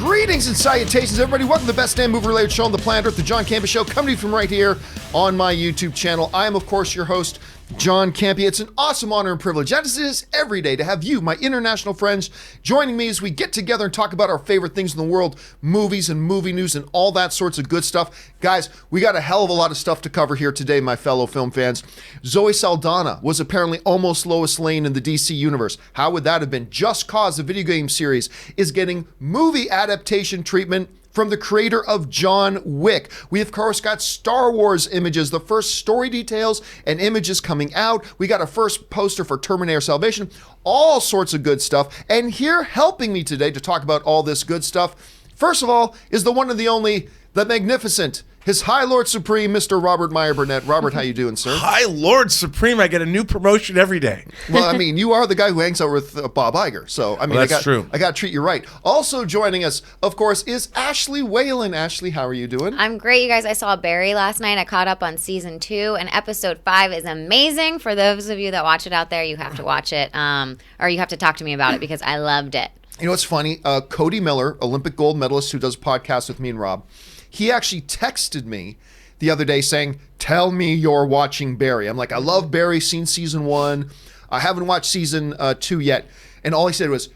Greetings and salutations, everybody. Welcome to the best damn movie-related show on the planet Earth, the John Campea Show, coming to you from right here on my YouTube channel. I am, of course, your host, John Campea. It's an awesome honor and privilege, as it is every day, to have you, my international friends, joining me as we get together and talk about our favorite things in the world, movies and movie news and all that sorts of good stuff. Guys, we got a hell of a lot of stuff to cover here today, my fellow film fans. Zoe Saldana was apparently almost Lois Lane in the DC universe. How would that have been? Just Cause, the video game series, is getting movie adaptation treatment from the creator of John Wick. We, of course, got Star Wars images, the first story details and images coming out. We got a first poster for Terminator Salvation, all sorts of good stuff. And here helping me today to talk about all this good stuff, first of all, is the one and the only, the magnificent, His High Lord Supreme, Mr. Robert Meyer Burnett. Robert, how you doing, sir? High Lord Supreme. I get a new promotion every day. Well, I mean, you are the guy who hangs out with Bob Iger. So, I mean, that's true. I got to treat you right. Also joining us, of course, is Ashley Whalen. Ashley, how are you doing? I'm great, you guys. I saw Barry last night. I caught up on season 2, and episode 5 is amazing. For those of you that watch it out there, you have to watch it, or you have to talk to me about it because I loved it. You know what's funny? Cody Miller, Olympic gold medalist who does podcasts with me and Rob, he actually texted me the other day saying, tell me you're watching Barry. I'm like, I love Barry, seen season 1. I haven't watched season 2 yet. And all he said was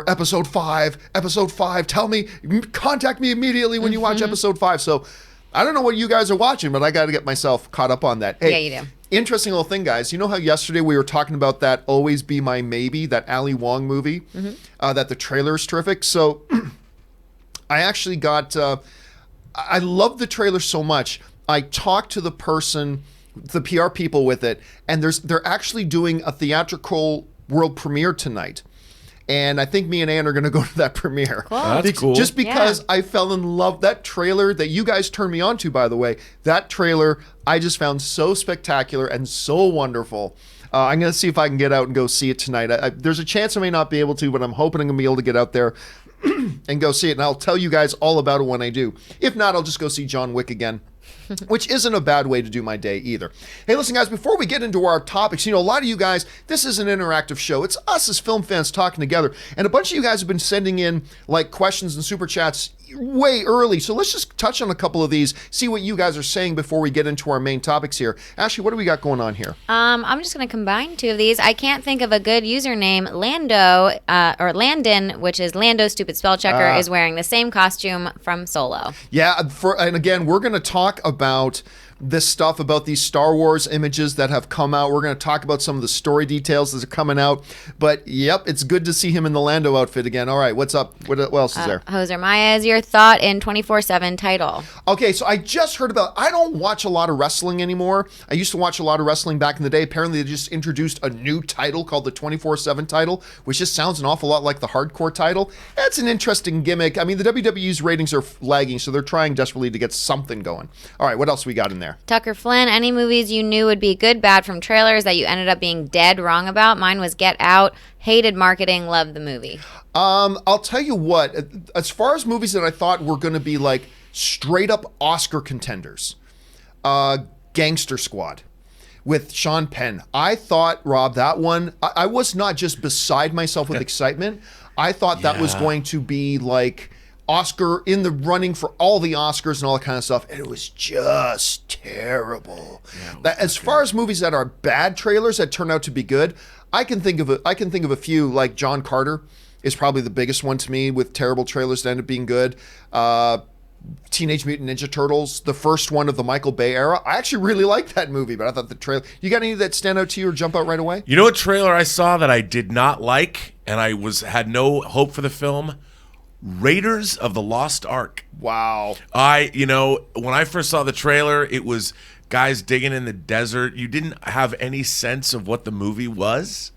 episode 5, tell me, contact me immediately when you watch episode 5. So I don't know what you guys are watching, but I got to get myself caught up on that. Hey, yeah, you do. Interesting little thing, guys. You know how yesterday we were talking about that Always Be My Maybe, that Ali Wong movie, that the trailer is terrific. So I actually got, I love the trailer so much. I talked to the person, the PR people with it, and they're actually doing a theatrical world premiere tonight. And I think me and Ann are going to go to that premiere. Cool. That's cool. Just because I fell in love. That trailer that you guys turned me on to, by the way, that trailer I just found so spectacular and so wonderful. I'm going to see if I can get out and go see it tonight. There's a chance I may not be able to, but I'm hoping I'm going to be able to get out there and go see it. And I'll tell you guys all about it when I do. If not, I'll just go see John Wick again. Which isn't a bad way to do my day either. Hey, listen, guys, before we get into our topics, you know, a lot of you guys, this is an interactive show. It's us as film fans talking together. And a bunch of you guys have been sending in, like, questions and super chats way early. So let's just touch on a couple of these, see what you guys are saying before we get into our main topics here. Ashley, what do we got going on here? I'm just going to combine 2 of these. I can't think of a good username. Lando, or Landon, which is Lando Stupid Spell Checker, is wearing the same costume from Solo. Yeah, and again, we're going to talk about this stuff about these Star Wars images that have come out. We're going to talk about some of the story details that are coming out. But, yep, it's good to see him in the Lando outfit again. All right, what's up? What else is there? Hoser Maya, is your thought in 24/7 title? Okay, so I just heard about, I don't watch a lot of wrestling anymore. I used to watch a lot of wrestling back in the day. Apparently, they just introduced a new title called the 24/7 title, which just sounds an awful lot like the hardcore title. That's an interesting gimmick. I mean, the WWE's ratings are lagging, so they're trying desperately to get something going. All right, what else we got in there? Tucker Flynn, any movies you knew would be good, bad from trailers that you ended up being dead wrong about? Mine was Get Out. Hated marketing, loved the movie. I'll tell you what, as far as movies that I thought were going to be like straight up Oscar contenders, Gangster Squad with Sean Penn. I thought, Rob, that one, I was not just beside myself with excitement. I thought that was going to be like Oscar in the running for all the Oscars and all that kind of stuff, and it was just terrible. As far as movies that are bad trailers that turn out to be good, I can think of a few. Like John Carter is probably the biggest one to me with terrible trailers that end up being good. Teenage Mutant Ninja Turtles, the first one of the Michael Bay era. I actually really liked that movie, but I thought the trailer. You got any that stand out to you or jump out right away? You know what trailer I saw that I did not like, and I had no hope for the film? Raiders of the Lost Ark. Wow. When I first saw the trailer, it was guys digging in the desert. You didn't have any sense of what the movie was,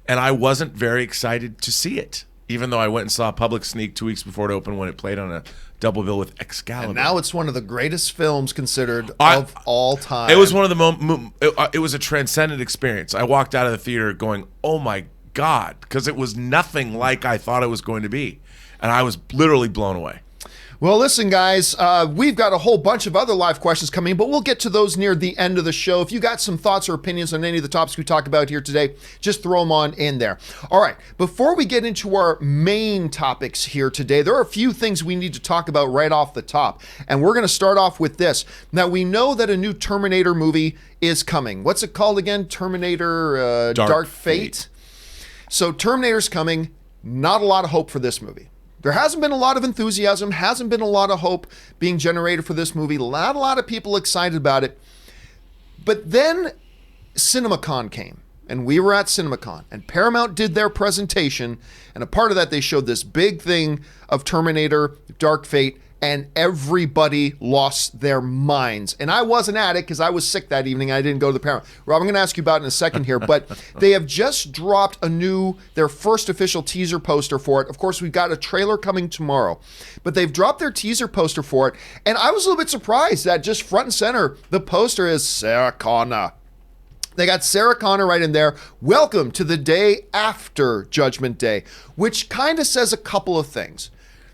and I wasn't very excited to see it, even though I went and saw a public sneak 2 weeks before it opened when it played on a double bill with Excalibur. And now it's one of the greatest films considered of all time. It was one of the it was a transcendent experience. I walked out of the theater going, oh my God, because it was nothing like I thought it was going to be. And I was literally blown away. Well, listen, guys, we've got a whole bunch of other live questions coming, but we'll get to those near the end of the show. If you got some thoughts or opinions on any of the topics we talk about here today, just throw them on in there. All right, before we get into our main topics here today, there are a few things we need to talk about right off the top, and we're going to start off with this. Now, we know that a new Terminator movie is coming. What's it called again? Terminator Dark Fate. So Terminator's coming. Not a lot of hope for this movie. There hasn't been a lot of enthusiasm, hasn't been a lot of hope being generated for this movie. Not a lot of people excited about it. But then CinemaCon came, and we were at CinemaCon, and Paramount did their presentation, and a part of that they showed this big thing of Terminator Dark Fate, and everybody lost their minds. And I wasn't at it because I was sick that evening. I didn't go to the Paramount. Rob, I'm going to ask you about it in a second here, but they have just dropped their first official teaser poster for it. Of course, we've got a trailer coming tomorrow, but they've dropped their teaser poster for it. And I was a little bit surprised that just front and center, the poster is Sarah Connor. They got Sarah Connor right in there. Welcome to the day after Judgment Day, which kind of says a couple of things.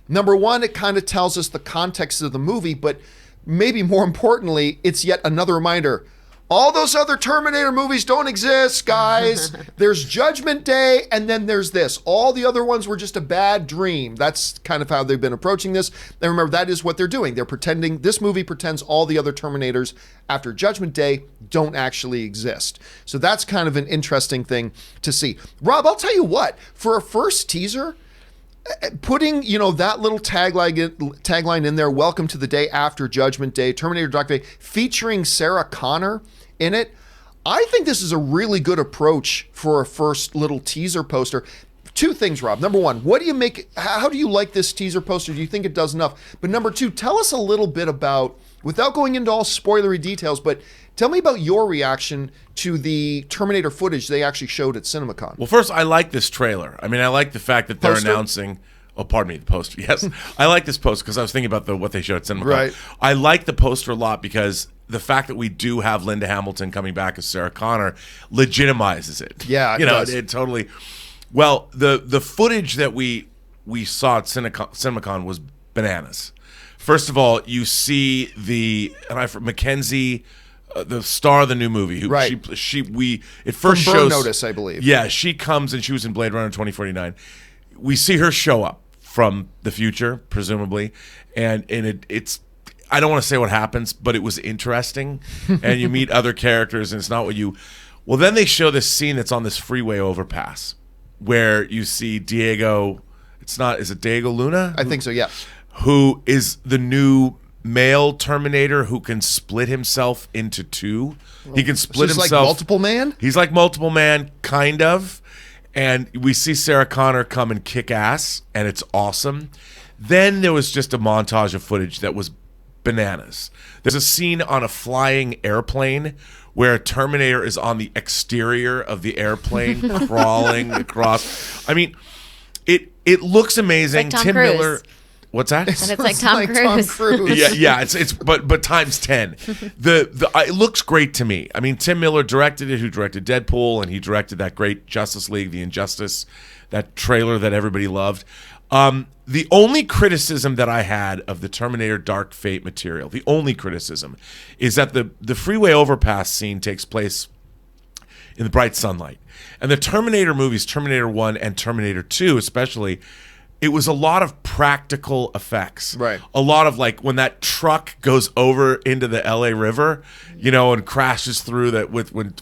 Number one, it kind of tells us the context of the movie, but maybe more importantly, it's yet another reminder. All those other Terminator movies don't exist, guys. There's Judgment Day, and then there's this. All the other ones were just a bad dream. That's kind of how they've been approaching this. And remember, that is what they're doing. They're pretending, this movie pretends all the other Terminators after Judgment Day don't actually exist. So that's kind of an interesting thing to see. Rob, I'll tell you what, for a first teaser, putting, that little tagline in there, welcome to the day after Judgment Day, Terminator Dark Fate, featuring Sarah Connor in it, I think this is a really good approach for a first little teaser poster. Two things, Rob. Number one, how do you like this teaser poster? Do you think it does enough? But number two, tell us a little bit about, without going into all spoilery details, but tell me about your reaction to the Terminator footage they actually showed at CinemaCon. Well, first, I like this trailer. I mean, I like the fact that they're announcing... Oh, pardon me, the poster. Yes. I like this poster because I was thinking about what they showed at CinemaCon. Right. I like the poster a lot because the fact that we do have Linda Hamilton coming back as Sarah Connor legitimizes it. Yeah, it totally... Well, the footage that we saw at CinemaCon was bananas. First of all, you see Mackenzie... the star of the new movie, who right. it first From shows Burn Notice, I believe. Yeah, she comes and she was in Blade Runner 2049. We see her show up from the future, presumably, and it's I don't want to say what happens, but it was interesting. And you meet other characters, and it's not what you. Well, then they show this scene that's on this freeway overpass where you see Diego. Is it Diego Luna? I think so. Yeah. Who is the new male Terminator who can split himself into two. He can split himself. Like Multiple Man? He's like Multiple Man, kind of. And we see Sarah Connor come and kick ass, and it's awesome. Then there was just a montage of footage that was bananas. There's a scene on a flying airplane where a Terminator is on the exterior of the airplane crawling across. I mean, it looks amazing. Like Tom Tim Cruise. Miller. What's that? And it's like Tom Cruise. Yeah. It's but times 10. It looks great to me. I mean, Tim Miller directed it, who directed Deadpool, and he directed that great Justice League, The Injustice, that trailer that everybody loved. The only criticism that I had of the Terminator Dark Fate material, the only criticism, is that the freeway overpass scene takes place in the bright sunlight, and the Terminator movies, Terminator 1 and Terminator 2, especially. It was a lot of practical effects. Right. A lot of like when that truck goes over into the LA River, and crashes through that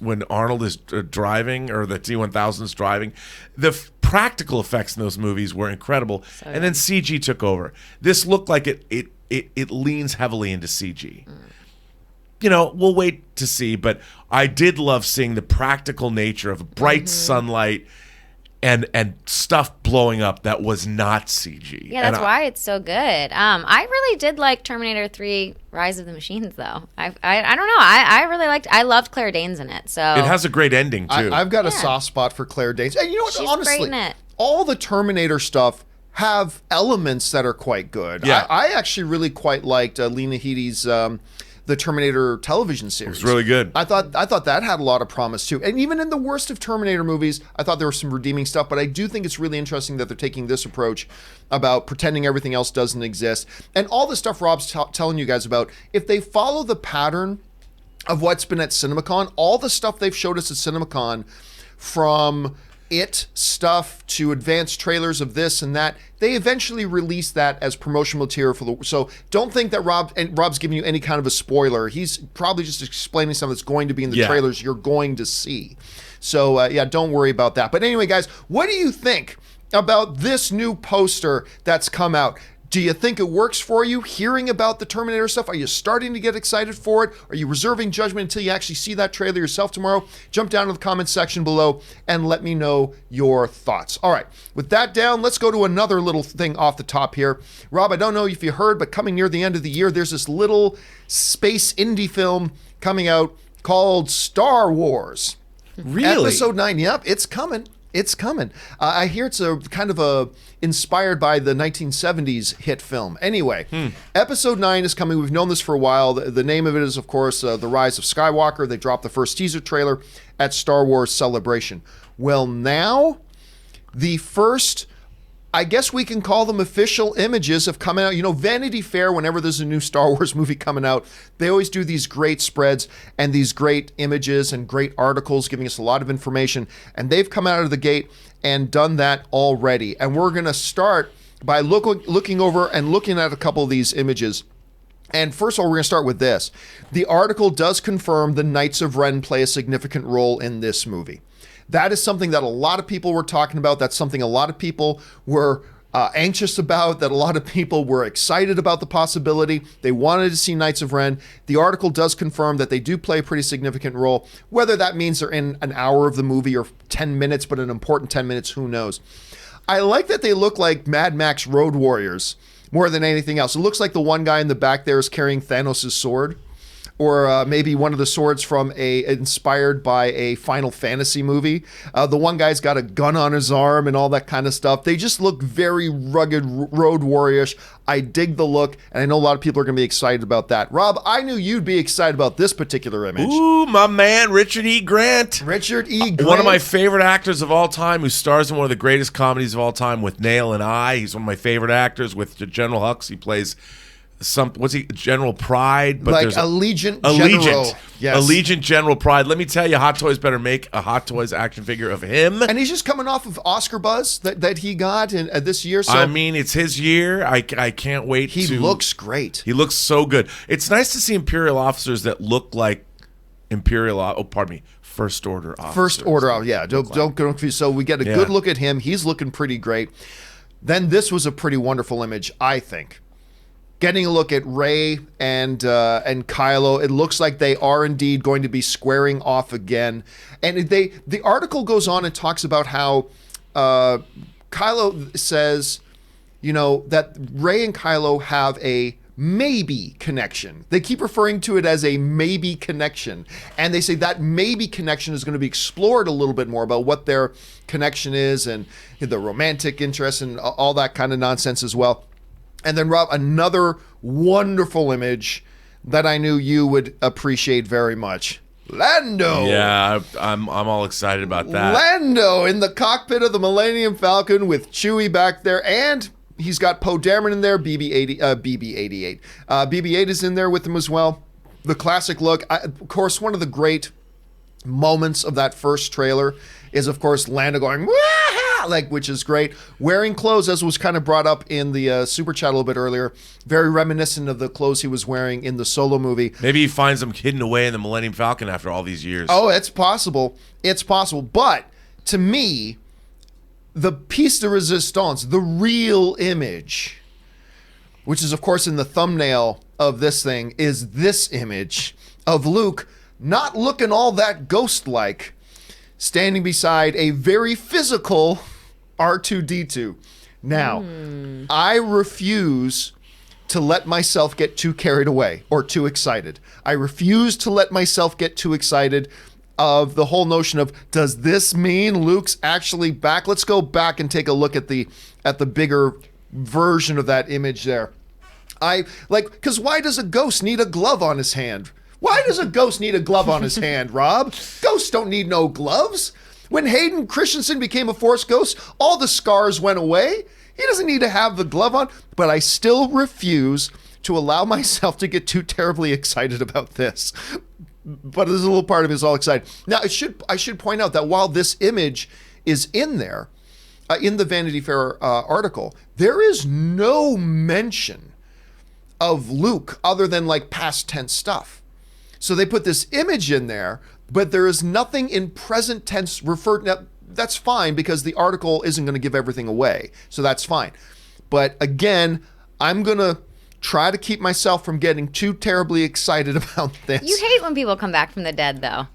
when Arnold is driving, or the T-1000 is driving. The practical effects in those movies were incredible. And then CG took over. This looked like it leans heavily into CG. We'll wait to see, but I did love seeing the practical nature of bright sunlight and stuff blowing up that was not CG. Yeah, that's why it's so good. I really did like Terminator 3 Rise of the Machines, though. I don't know. I loved Claire Danes in it. So it has a great ending, too. I've got a soft spot for Claire Danes. And you know what? She's Honestly, great in it. All the Terminator stuff have elements that are quite good. Yeah. I actually really quite liked Lena Headey's the Terminator television series. It's really good. I thought that had a lot of promise too. And even in the worst of Terminator movies, I thought there was some redeeming stuff, but I do think it's really interesting that they're taking this approach about pretending everything else doesn't exist. And all the stuff Rob's telling you guys about, if they follow the pattern of what's been at CinemaCon, all the stuff they've showed us at CinemaCon, from It stuff to advanced trailers of this and that, they eventually release that as promotional material for the. So don't think that Rob's giving you any kind of a spoiler. He's probably just explaining something that's going to be in the trailers you're going to see. So yeah, don't worry about that. But anyway, guys, what do you think about this new poster that's come out? Do you think it works for you, hearing about the Terminator stuff? Are you starting to get excited for it? Are you reserving judgment until you actually see that trailer yourself tomorrow? Jump down to the comments section below and let me know your thoughts. All right, with that down, let's go to another little thing off the top here. Rob, I don't know if you heard, but coming near the end of the year, there's this little space indie film coming out called Star Wars. Really? Episode 9, yep, it's coming. It's coming. I hear it's a kind of inspired by the 1970s hit film. Anyway, Episode 9 is coming. We've known this for a while. The name of it is, of course, The Rise of Skywalker. They dropped the first teaser trailer at Star Wars Celebration. Well, now the first, I guess we can call them official images, have come out. You know, Vanity Fair, whenever there's a new Star Wars movie coming out, they always do these great spreads and these great images and great articles giving us a lot of information. And they've come out of the gate and done that already. And we're going to start by looking over and looking at a couple of these images. And first of all, we're going to start with this. The article does confirm the Knights of Ren play a significant role in this movie. That is something that a lot of people were talking about. That's something a lot of people were anxious about, that a lot of people were excited about the possibility. They wanted to see Knights of Ren. The article does confirm that they do play a pretty significant role. Whether that means they're in an hour of the movie or 10 minutes, but an important 10 minutes, who knows. I like that they look like Mad Max Road Warriors more than anything else. It looks like the one guy in the back there is carrying Thanos' sword. Or maybe one of the swords from inspired by a Final Fantasy movie. The one guy's got a gun on his arm and all that kind of stuff. They just look very rugged, road warrior-ish. I dig the look, and I know a lot of people are going to be excited about that. Rob, I knew you'd be excited about this particular image. Ooh, my man, Richard E. Grant. Richard E. Grant. One of my favorite actors of all time, who stars in one of the greatest comedies of all time with Nail and I. He's one of my favorite actors. With General Hux, he plays what's he, General Pride, but like there's Allegiant General. Yes. Allegiant General Pride. Let me tell you, Hot Toys better make a Hot Toys action figure of him. And he's just coming off of Oscar buzz that he got this year. So I mean, it's his year. I can't wait. He looks great. He looks so good. It's nice to see Imperial officers that look like First Order officers. First Order, yeah. Don't get confused. So we get a good look at him. He's looking pretty great. Then this was a pretty wonderful image, I think. Getting a look at Rey and Kylo, it looks like they are indeed going to be squaring off again. And the article goes on and talks about how Kylo says, you know, that Rey and Kylo have a maybe connection. They keep referring to it as a maybe connection. And they say that maybe connection is going to be explored a little bit more about what their connection is and the romantic interest and all that kind of nonsense as well. And then, Rob, another wonderful image that I knew you would appreciate very much. Lando. Yeah, I'm all excited about that. Lando in the cockpit of the Millennium Falcon with Chewie back there, and he's got Poe Dameron in there. BB-88. BB-8 is in there with him as well. The classic look. Of course, one of the great moments of that first trailer is, of course, Lando going, "Wah!" which is great. Wearing clothes, as was kind of brought up in the super chat a little bit earlier, very reminiscent of the clothes he was wearing in the Solo movie. Maybe he finds them hidden away in the Millennium Falcon after all these years. Oh, it's possible. It's possible. But to me, the piece de resistance, the real image, which is, of course, in the thumbnail of this thing, is this image of Luke not looking all that ghost-like, standing beside a very physical R2-D2. Now, I refuse to let myself get too carried away or too excited. I refuse to let myself get too excited of the whole notion of, does this mean Luke's actually back? Let's go back and take a look at the bigger version of that image there. Because why does a ghost need a glove on his hand? Why does a ghost need a glove on his hand, Rob? Ghosts don't need no gloves. When Hayden Christensen became a Force ghost, all the scars went away. He doesn't need to have the glove on, but I still refuse to allow myself to get too terribly excited about this. But there's a little part of me is all excited. Now, I should point out that while this image is in there, in the Vanity Fair article, there is no mention of Luke other than like past tense stuff. So they put this image in there, but there is nothing in present tense referred. Now, that's fine because the article isn't going to give everything away. So that's fine. But again, I'm going to try to keep myself from getting too terribly excited about this. You hate when people come back from the dead, though.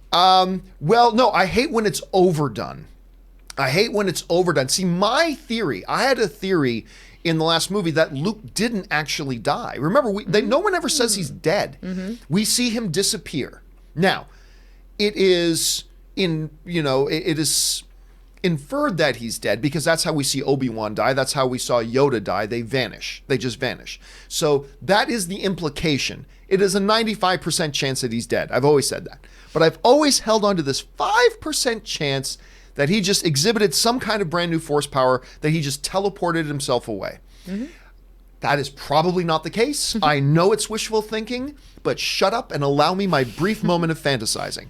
Well, no, I hate when it's overdone. See, my theory, I had a theory in the last movie that Luke didn't actually die. Remember, no one ever says he's dead. Mm-hmm. We see him disappear. Now, it is inferred that he's dead because that's how we see Obi-Wan die. That's how we saw Yoda die. They vanish. They just vanish. So that is the implication. It is a 95% chance that he's dead. I've always said that. But I've always held on to this 5% chance that he just exhibited some kind of brand new Force power, that he just teleported himself away. Mm-hmm. That is probably not the case. I know it's wishful thinking, but shut up and allow me my brief moment of fantasizing.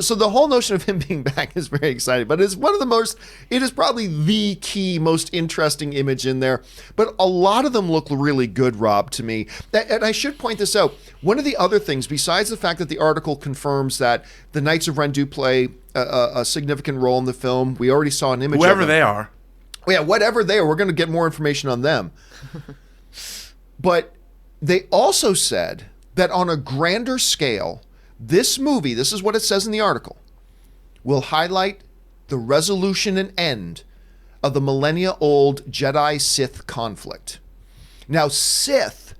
So the whole notion of him being back is very exciting, but it is probably the key, most interesting image in there. But a lot of them look really good, Rob, to me. And I should point this out. One of the other things, besides the fact that the article confirms that the Knights of Ren do play a significant role in the film, we already saw an image of them. Whoever they are. Yeah, whatever they are, we're going to get more information on them. But they also said that on a grander scale, this movie, this is what it says in the article, will highlight the resolution and end of the millennia-old Jedi-Sith conflict. Now, Sith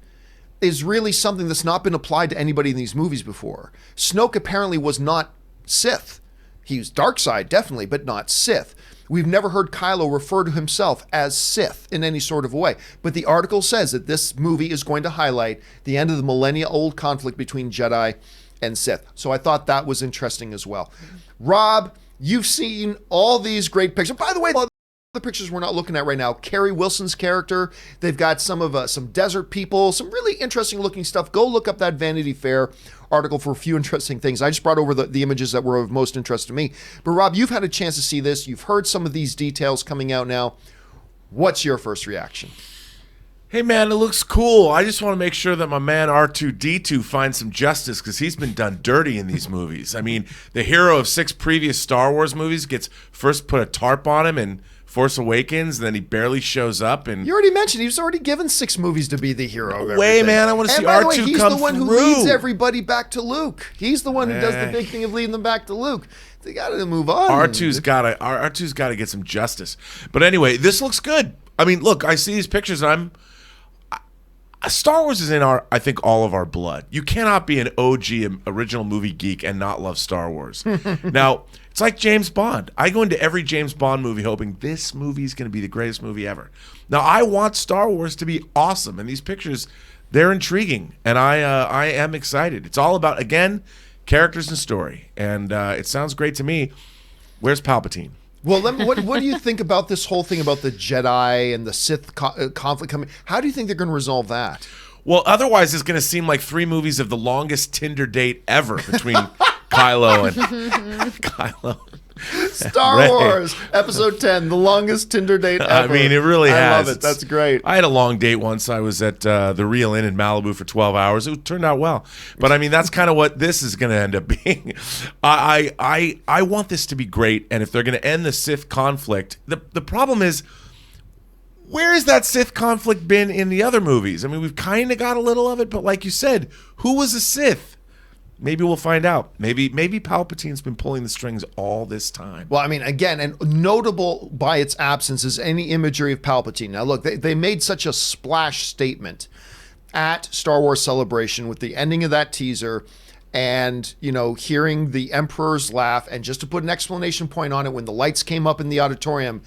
is really something that's not been applied to anybody in these movies before. Snoke apparently was not Sith. He was dark side, definitely, but not Sith. We've never heard Kylo refer to himself as Sith in any sort of way. But the article says that this movie is going to highlight the end of the millennia-old conflict between Jedi and Sith. So I thought that was interesting as well. Rob, you've seen all these great pictures. By the way, the pictures we're not looking at right now, Carrie Wilson's character, they've got some desert people, some really interesting looking stuff. Go look up that Vanity Fair article for a few interesting things. I just brought over the images that were of most interest to me. But Rob, you've had a chance to see this. You've heard some of these details coming out now. What's your first reaction? Hey, man, it looks cool. I just want to make sure that my man R2-D2 finds some justice because he's been done dirty in these movies. I mean, the hero of 6 previous Star Wars movies gets first put a tarp on him and Force Awakens, and then he barely shows up. And you already mentioned he was already given 6 movies to be the hero of everything. Way, man, I want to see R2 come through. He's the one who leads everybody back to Luke. He's the one who does the big thing of leading them back to Luke. They got to move on. R2's got to get some justice. But anyway, this looks good. I mean, look, I see these pictures, and Star Wars is in I think all of our blood. You cannot be an OG original movie geek and not love Star Wars. Now, it's like James Bond. I go into every James Bond movie hoping this movie is going to be the greatest movie ever. Now, I want Star Wars to be awesome, and these pictures, they're intriguing, and I am excited. It's all about, again, characters and story, and it sounds great to me. Where's Palpatine? Well, what do you think about this whole thing about the Jedi and the Sith conflict coming? How do you think they're going to resolve that? Well, otherwise, it's going to seem like 3 movies of the longest Tinder date ever between Kylo Star Wars Episode 10, the longest Tinder date ever. I mean, it really has. I love it. That's great. I had a long date once. I was at the Real Inn in Malibu for 12 hours. It turned out well. But I mean, that's kind of what this is going to end up being. I want this to be great. And if they're going to end the Sith conflict, the problem is, where has that Sith conflict been in the other movies? I mean, we've kind of got a little of it, but like you said, who was a Sith? Maybe we'll find out. Maybe Palpatine's been pulling the strings all this time. Well, I mean, again, and notable by its absence is any imagery of Palpatine. Now, look, they made such a splash statement at Star Wars Celebration with the ending of that teaser and, hearing the Emperor's laugh. And just to put an exclamation point on it, when the lights came up in the auditorium,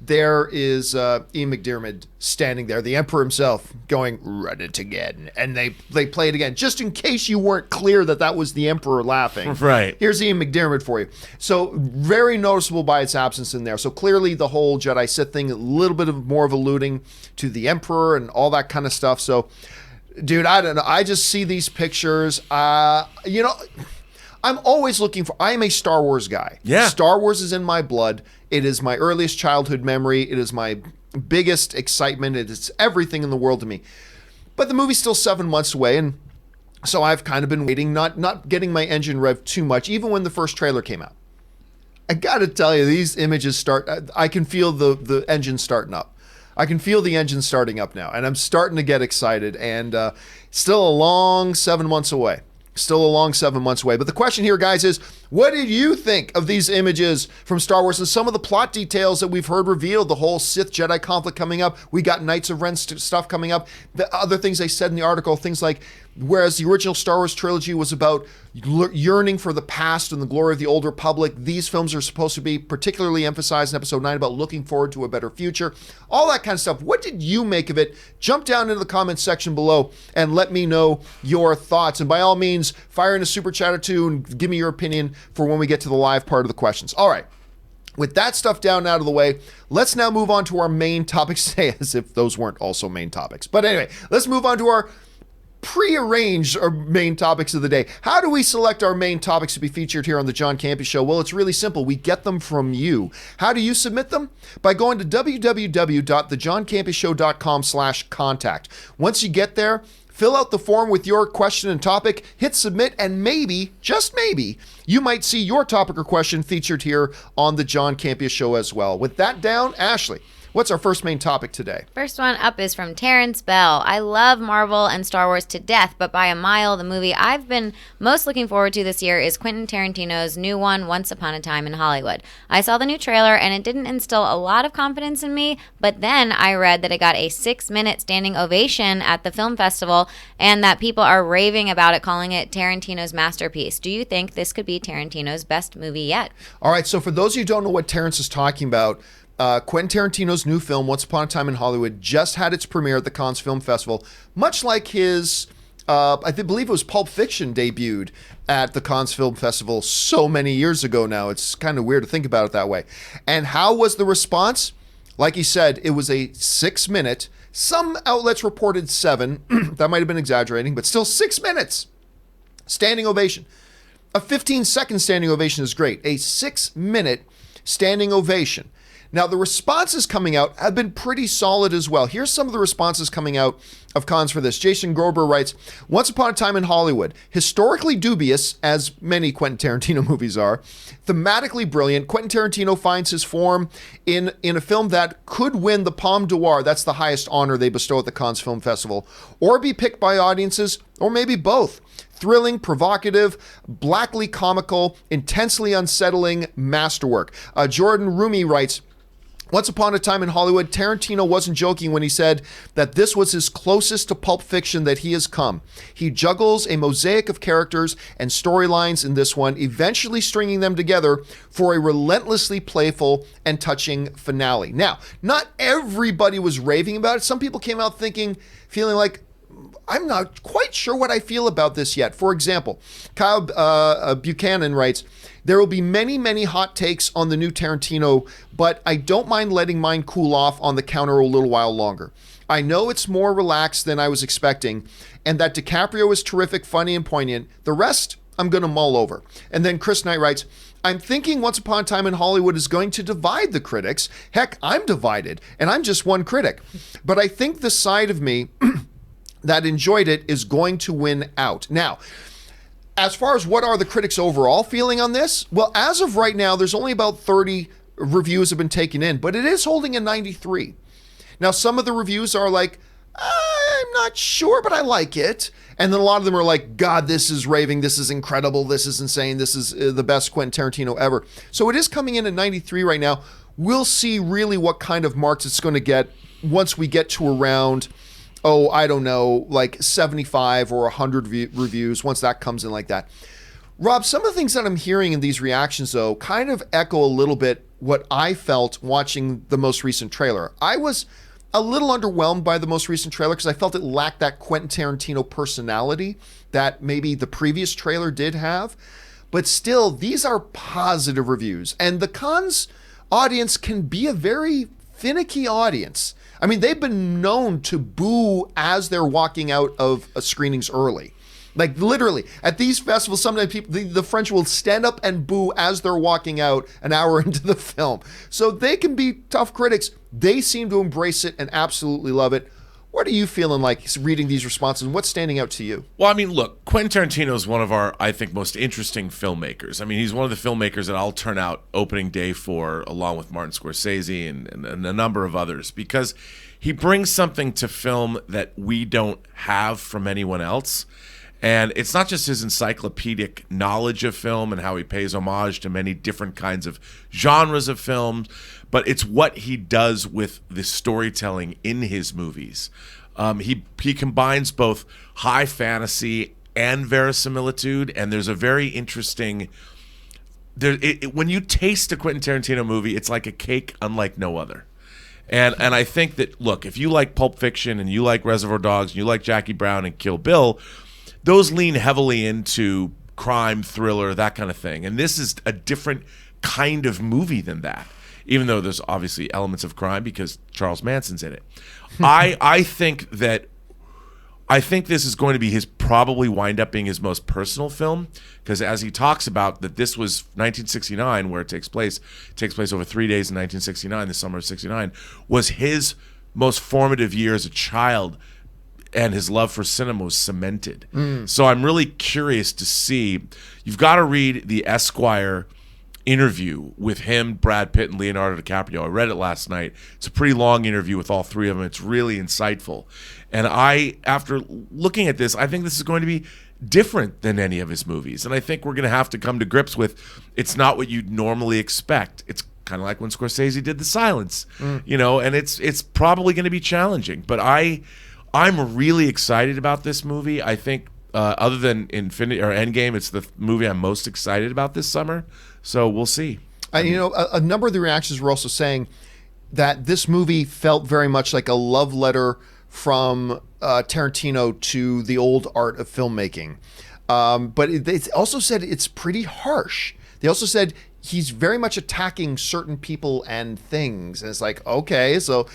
there is Ian McDiarmid standing there, the Emperor himself, going, "Run it again." And they play it again, just in case you weren't clear that was the Emperor laughing. Right. Here's Ian McDiarmid for you. So very noticeable by its absence in there. So clearly the whole Jedi Sith thing, a little bit of more of alluding to the Emperor and all that kind of stuff. So, dude, I don't know. I just see these pictures. I'm always looking for, I am a Star Wars guy. Yeah. Star Wars is in my blood. It is my earliest childhood memory. It is my biggest excitement. It is everything in the world to me. But the movie's still 7 months away, and so I've kind of been waiting, not getting my engine revved too much, even when the first trailer came out. I gotta tell you, these images I can feel the engine starting up. I can feel the engine starting up now, and I'm starting to get excited, and still a long 7 months away. Still a long 7 months away. But the question here, guys, is what did you think of these images from Star Wars and some of the plot details that we've heard revealed? The whole Sith-Jedi conflict coming up. We got Knights of Ren stuff coming up. The other things they said in the article, things like, whereas the original Star Wars trilogy was about yearning for the past and the glory of the Old Republic, these films are supposed to be particularly emphasized in Episode 9 about looking forward to a better future. All that kind of stuff. What did you make of it? Jump down into the comments section below and let me know your thoughts. And by all means, fire in a super chat or two and give me your opinion for when we get to the live part of the questions. All right. With that stuff down and out of the way, let's now move on to our main topics today, as if those weren't also main topics. But anyway, let's move on to our prearranged main topics of the day. How do we select our main topics to be featured here on the John Campea Show? Well, it's really simple. We get them from you. How do you submit them? By going to www.thejohncampeashow.com/contact. Once you get there, fill out the form with your question and topic, hit submit, and maybe, just maybe, you might see your topic or question featured here on the John Campea Show as well. With that down, Ashley, what's our first main topic today? First one up is from Terrence Bell. I love Marvel and Star Wars to death, but by a mile, the movie I've been most looking forward to this year is Quentin Tarantino's new one, Once Upon a Time in Hollywood. I saw the new trailer, and it didn't instill a lot of confidence in me, but then I read that it got a 6-minute standing ovation at the film festival, and that people are raving about it, calling it Tarantino's masterpiece. Do you think this could be Tarantino's best movie yet? All right, so for those of you who don't know what Terrence is talking about, Quentin Tarantino's new film, Once Upon a Time in Hollywood, just had its premiere at the Cannes Film Festival, much like his, I believe it was Pulp Fiction debuted at the Cannes Film Festival so many years ago now. It's kind of weird to think about it that way. And how was the response? Like he said, it was a 6-minute, some outlets reported 7, that might have been exaggerating, but still 6 minutes, standing ovation. A 15-second standing ovation is great. A 6-minute standing ovation. Now, the responses coming out have been pretty solid as well. Here's some of the responses coming out of cons for this. Jason Grober writes, Once Upon a Time in Hollywood, historically dubious, as many Quentin Tarantino movies are, thematically brilliant. Quentin Tarantino finds his form in a film that could win the Palme d'Or, that's the highest honor they bestow at the Cannes Film Festival, or be picked by audiences, or maybe both. Thrilling, provocative, blackly comical, intensely unsettling masterwork. Jordan Rumi writes, Once Upon a Time in Hollywood, Tarantino wasn't joking when he said that this was his closest to Pulp Fiction that he has come. He juggles a mosaic of characters and storylines in this one, eventually stringing them together for a relentlessly playful and touching finale. Now, not everybody was raving about it. Some people came out feeling like, I'm not quite sure what I feel about this yet. For example, Kyle Buchanan writes, there will be many, many hot takes on the new Tarantino, but I don't mind letting mine cool off on the counter a little while longer. I know it's more relaxed than I was expecting, and that DiCaprio is terrific, funny, and poignant. The rest, I'm going to mull over. And then Chris Knight writes, I'm thinking Once Upon a Time in Hollywood is going to divide the critics. Heck, I'm divided, and I'm just one critic. But I think the side of me that enjoyed it is going to win out. Now, as far as what are the critics' overall feeling on this? Well, as of right now, there's only about 30 reviews have been taken in, but it is holding a 93. Now, some of the reviews are like, I'm not sure, but I like it. And then a lot of them are like, God, this is raving. This is incredible. This is insane. This is the best Quentin Tarantino ever. So it is coming in at 93 right now. We'll see really what kind of marks it's going to get once we get to around, I don't know, like 75 or 100 reviews, once that comes in like that. Rob, some of the things that I'm hearing in these reactions, though, kind of echo a little bit what I felt watching the most recent trailer. I was a little underwhelmed by the most recent trailer because I felt it lacked that Quentin Tarantino personality that maybe the previous trailer did have. But still, these are positive reviews. And the Cannes audience can be a very finicky audience. I mean, they've been known to boo as they're walking out of screenings early. Like literally, at these festivals, sometimes people, the French will stand up and boo as they're walking out an hour into the film. So they can be tough critics. They seem to embrace it and absolutely love it. What are you feeling like reading these responses, and what's standing out to you? Well, I mean, look, Quentin Tarantino is one of our, I think, most interesting filmmakers. I mean, he's one of the filmmakers that I'll turn out opening day for, along with Martin Scorsese and a number of others, because he brings something to film that we don't have from anyone else. And it's not just his encyclopedic knowledge of film and how he pays homage to many different kinds of genres of films, but it's what he does with the storytelling in his movies. He combines both high fantasy and verisimilitude, and there's a very interesting... when you taste a Quentin Tarantino movie, it's like a cake unlike no other. And I think that, look, if you like Pulp Fiction and you like Reservoir Dogs and you like Jackie Brown and Kill Bill, those lean heavily into crime, thriller, that kind of thing. And this is a different kind of movie than that, even though there's obviously elements of crime because Charles Manson's in it. I think this is going to be probably wind up being his most personal film, because as he talks about that this was 1969 where it takes place over 3 days in 1969, the summer of 69, was his most formative year as a child, and his love for cinema was cemented. So I'm really curious to see. You've got to read the Esquire interview with him, Brad Pitt, and Leonardo DiCaprio. I read it last night. It's a pretty long interview with all three of them. It's really insightful. And after looking at this, I think this is going to be different than any of his movies. And I think we're going to have to come to grips with it's not what you'd normally expect. It's kind of like when Scorsese did The Silence, and it's probably going to be challenging. But I'm really excited about this movie. I think other than Infinity or Endgame, it's the movie I'm most excited about this summer. So we'll see. A number of the reactions were also saying that this movie felt very much like a love letter from Tarantino to the old art of filmmaking. But they also said it's pretty harsh. They also said he's very much attacking certain people and things. And it's like, okay, so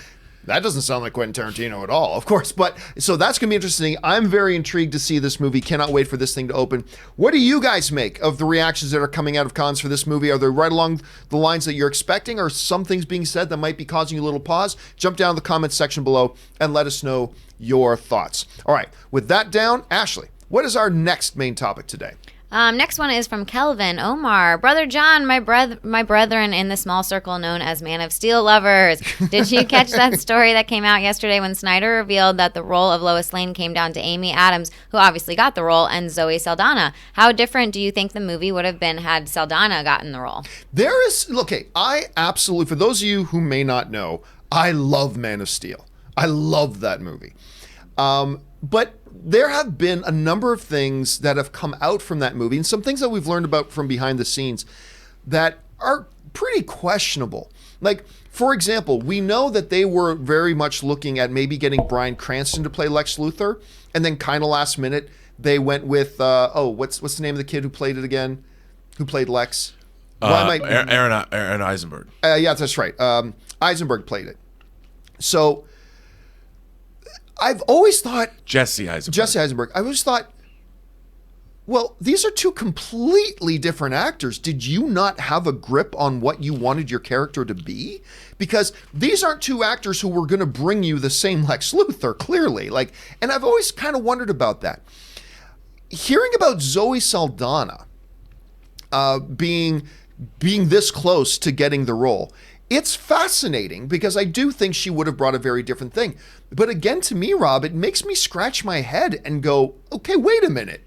that doesn't sound like Quentin Tarantino at all, of course. But so that's going to be interesting. I'm very intrigued to see this movie. Cannot wait for this thing to open. What do you guys make of the reactions that are coming out of Cannes for this movie? Are they right along the lines that you're expecting, or some things being said that might be causing you a little pause? Jump down in the comments section below and let us know your thoughts. All right, with that down, Ashley, what is our next main topic today? Next one is from Kelvin Omar. Brother John, my brethren in the small circle known as Man of Steel lovers. Did you catch that story that came out yesterday when Snyder revealed that the role of Lois Lane came down to Amy Adams, who obviously got the role, and Zoe Saldana? How different do you think the movie would have been had Saldana gotten the role? I absolutely, for those of you who may not know, I love Man of Steel. I love that movie. But there have been a number of things that have come out from that movie, and some things that we've learned about from behind the scenes that are pretty questionable. Like, for example, we know that they were very much looking at maybe getting Bryan Cranston to play Lex Luthor, and then kind of last minute they went with what's the name of the kid who played it again? Who played Lex? Aaron Eisenberg. Yeah, that's right. Eisenberg played it. So I've always thought... Jesse Eisenberg. I always thought, well, these are two completely different actors. Did you not have a grip on what you wanted your character to be? Because these aren't two actors who were going to bring you the same Lex Luthor, clearly. And I've always kind of wondered about that. Hearing about Zoe Saldana being this close to getting the role, it's fascinating because I do think she would have brought a very different thing. But again, to me, Rob, it makes me scratch my head and go, okay, wait a minute.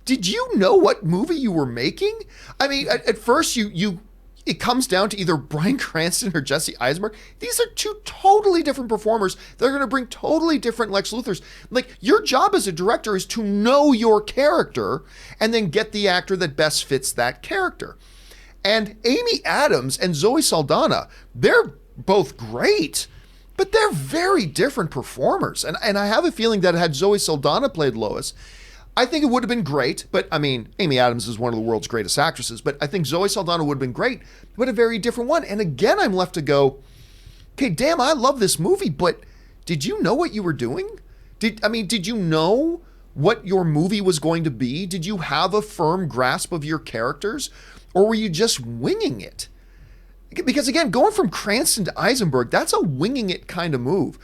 Did you know what movie you were making? I mean, at first it comes down to either Bryan Cranston or Jesse Eisenberg. These are two totally different performers. They're going to bring totally different Lex Luthors. Like, your job as a director is to know your character and then get the actor that best fits that character. And Amy Adams and Zoe Saldana, they're both great, but they're very different performers. And I have a feeling that had Zoe Saldana played Lois, I think it would have been great. But I mean, Amy Adams is one of the world's greatest actresses, but I think Zoe Saldana would have been great, but a very different one. And again, I'm left to go, okay, damn, I love this movie, but did you know what you were doing? Did you know what your movie was going to be? Did you have a firm grasp of your characters, or were you just winging it? Because again, going from Cranston to Eisenberg, that's a winging it kind of move.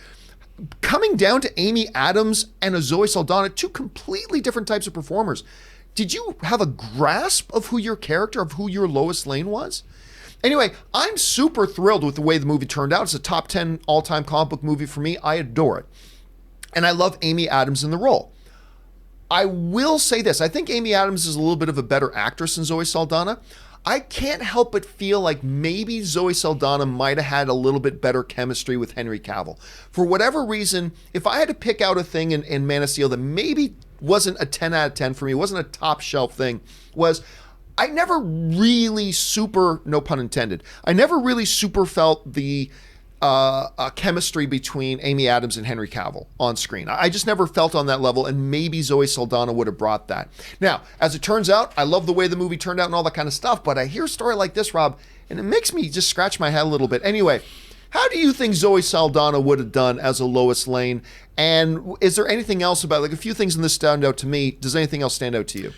Coming down to Amy Adams and a Zoe Saldana, two completely different types of performers. Did you have a grasp of who your character, of who your Lois Lane was? Anyway, I'm super thrilled with the way the movie turned out. It's a top 10 all-time comic book movie for me. I adore it. And I love Amy Adams in the role. I will say this. I think Amy Adams is a little bit of a better actress than Zoe Saldana. I can't help but feel like maybe Zoe Saldana might have had a little bit better chemistry with Henry Cavill. For whatever reason, if I had to pick out a thing in Man of Steel that maybe wasn't a 10 out of 10 for me, wasn't a top shelf thing, was I never really super, no pun intended, I never really super felt the chemistry between Amy Adams and Henry Cavill on screen. I just never felt on that level, and maybe Zoe Saldana would have brought that. Now, as it turns out, I love the way the movie turned out and all that kind of stuff, but I hear a story like this, Rob, and it makes me just scratch my head a little bit. Anyway, how do you think Zoe Saldana would have done as a Lois Lane? And is there anything else about, like, a few things in this stand out to me. Does anything else stand out to you?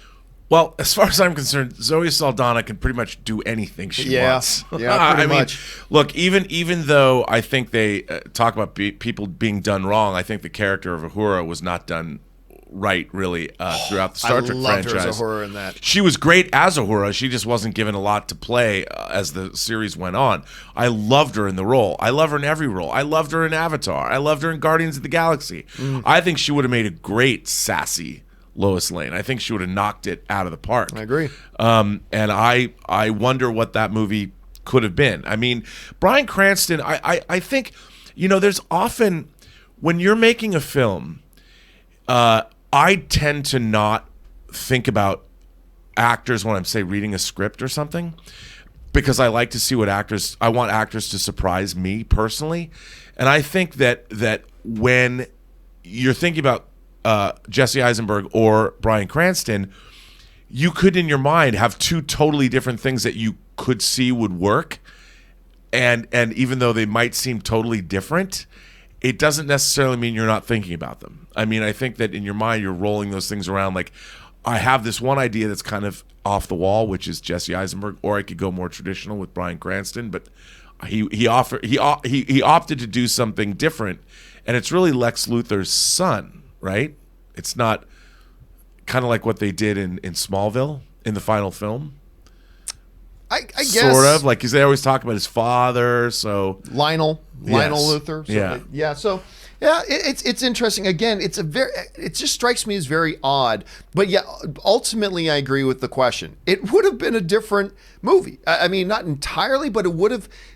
Well, as far as I'm concerned, Zoe Saldana can pretty much do anything she wants. Yeah, pretty much. Look, even though I think they talk about people being done wrong, I think the character of Uhura was not done right, really, throughout the Star Trek franchise. I loved her as Uhura in that. She was great as Uhura. She just wasn't given a lot to play as the series went on. I loved her in the role. I love her in every role. I loved her in Avatar. I loved her in Guardians of the Galaxy. I think she would have made a great sassy Lois Lane. I think she would have knocked it out of the park. I agree. And I wonder what that movie could have been. I mean, Bryan Cranston, I think, there's often, when you're making a film, I tend to not think about actors when I'm, say, reading a script or something, because I like to see I want actors to surprise me personally. And I think that when you're thinking about Jesse Eisenberg or Bryan Cranston, you could in your mind have two totally different things that you could see would work, and even though they might seem totally different, it doesn't necessarily mean you're not thinking about them. I mean, I think that in your mind you're rolling those things around, like, I have this one idea that's kind of off the wall, which is Jesse Eisenberg, or I could go more traditional with Bryan Cranston, but he opted to do something different, and it's really Lex Luthor's son. Right? It's not kind of like what they did in Smallville in the final film. I guess. Sort of. Like, because they always talk about his father, so. Lionel Luthor. So yeah. It's interesting. Again, it just strikes me as very odd. But yeah, ultimately I agree with the question. It would have been a different movie. I mean, not entirely, but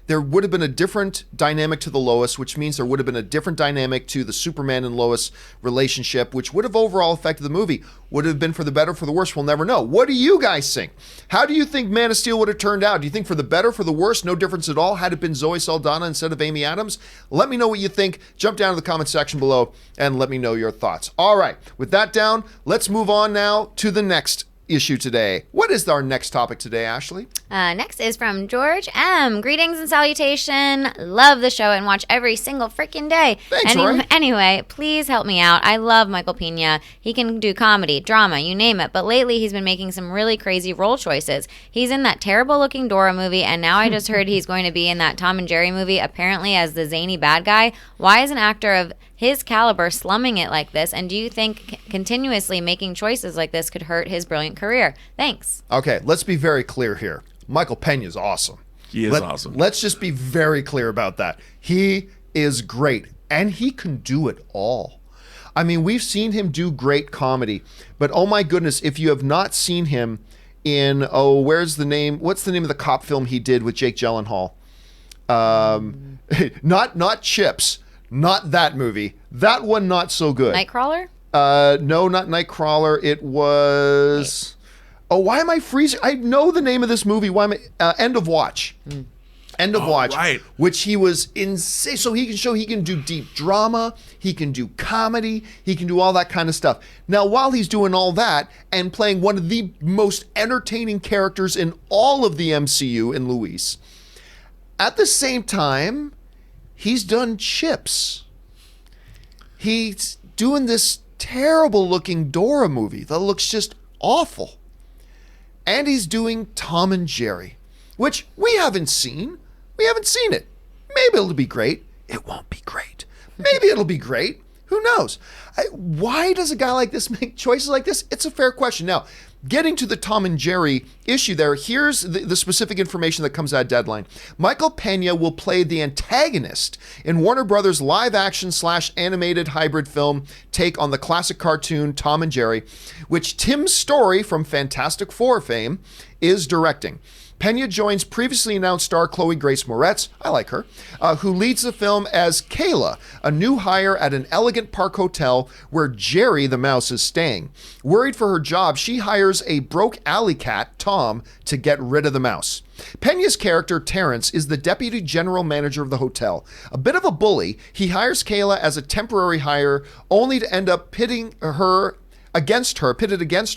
there would have been a different dynamic to the Lois, which means there would have been a different dynamic to the Superman and Lois relationship, which would have overall affected the movie. Would it have been for the better, for the worse? We'll never know. What do you guys think? How do you think Man of Steel would have turned out? Do you think for the better, for the worse, no difference at all, had it been Zoe Saldana instead of Amy Adams? Let me know what you think. Jump down to the comment section below and let me know your thoughts. All right, with that down, let's move on now to the next issue today. What is our next topic today, Ashley? Next is from George M. Greetings and salutation. Love the show and watch every single freaking day. Thanks, Rory. Anyway, please help me out. I love Michael Peña. He can do comedy, drama, you name it. But lately he's been making some really crazy role choices. He's in that terrible looking Dora movie, and now I just heard he's going to be in that Tom and Jerry movie, apparently as the zany bad guy. Why is an actor of his caliber slumming it like this? And do you think continuously making choices like this could hurt his brilliant career? Thanks. Okay, let's be very clear here. Michael Peña is awesome. He is awesome. Let's just be very clear about that. He is great, and he can do it all. I mean, we've seen him do great comedy, but oh my goodness, if you have not seen him in, what's the name of the cop film he did with Jake Gyllenhaal? Not Chips. Not that movie. That one not so good. Nightcrawler? No, not Nightcrawler. It was Oh, why am I freezing? I know the name of this movie. Why am I? End of Watch. End of Watch, right. which he was insane. So he can do deep drama, he can do comedy, he can do all that kind of stuff. Now, while he's doing all that and playing one of the most entertaining characters in all of the MCU in Luis, at the same time, he's done Chips. He's doing this terrible looking Dora movie that looks just awful. And he's doing Tom and Jerry, which we haven't seen. We haven't seen it. Maybe it'll be great. It won't be great. Maybe it'll be great. Who knows? Why does a guy like this make choices like this? It's a fair question. Now, getting to the Tom and Jerry issue there, here's the specific information that comes out of Deadline. Michael Peña will play the antagonist in Warner Brothers live-action / animated hybrid film take on the classic cartoon Tom and Jerry, which Tim Story from Fantastic Four fame is directing. Peña joins previously announced star Chloe Grace Moretz, I like her, who leads the film as Kayla, a new hire at an elegant park hotel where Jerry the mouse is staying. Worried for her job, she hires a broke alley cat, Tom, to get rid of the mouse. Peña's character, Terrence, is the deputy general manager of the hotel. A bit of a bully, he hires Kayla as a temporary hire, only to end up pitted against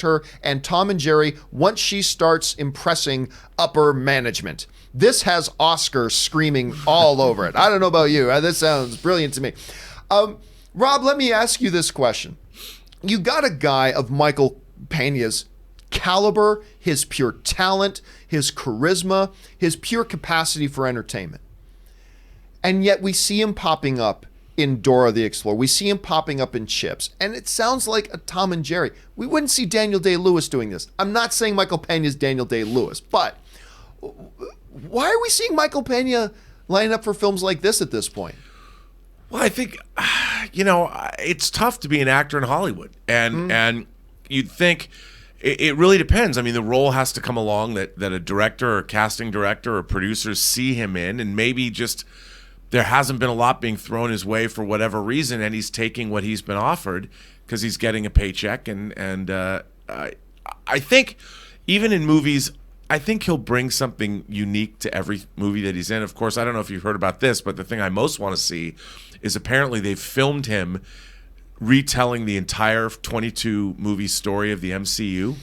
her and Tom and Jerry once she starts impressing upper management. This has Oscar screaming all over it. I don't know about you. This sounds brilliant to me. Rob, let me ask you this question. You got a guy of Michael Peña's caliber, his pure talent, his charisma, his pure capacity for entertainment. And yet we see him popping up in Dora the Explorer. We see him popping up in Chips. And it sounds like a Tom and Jerry. We wouldn't see Daniel Day-Lewis doing this. I'm not saying Michael Peña is Daniel Day-Lewis, but why are we seeing Michael Peña line up for films like this at this point? Well, I think, it's tough to be an actor in Hollywood. And you'd think it really depends. I mean, the role has to come along that a director or casting director or producers see him in, and maybe just there hasn't been a lot being thrown his way for whatever reason, and he's taking what he's been offered because he's getting a paycheck. And I think even in movies, I think he'll bring something unique to every movie that he's in. Of course, I don't know if you've heard about this, but the thing I most want to see is apparently they've filmed him retelling the entire 22 movie story of the MCU.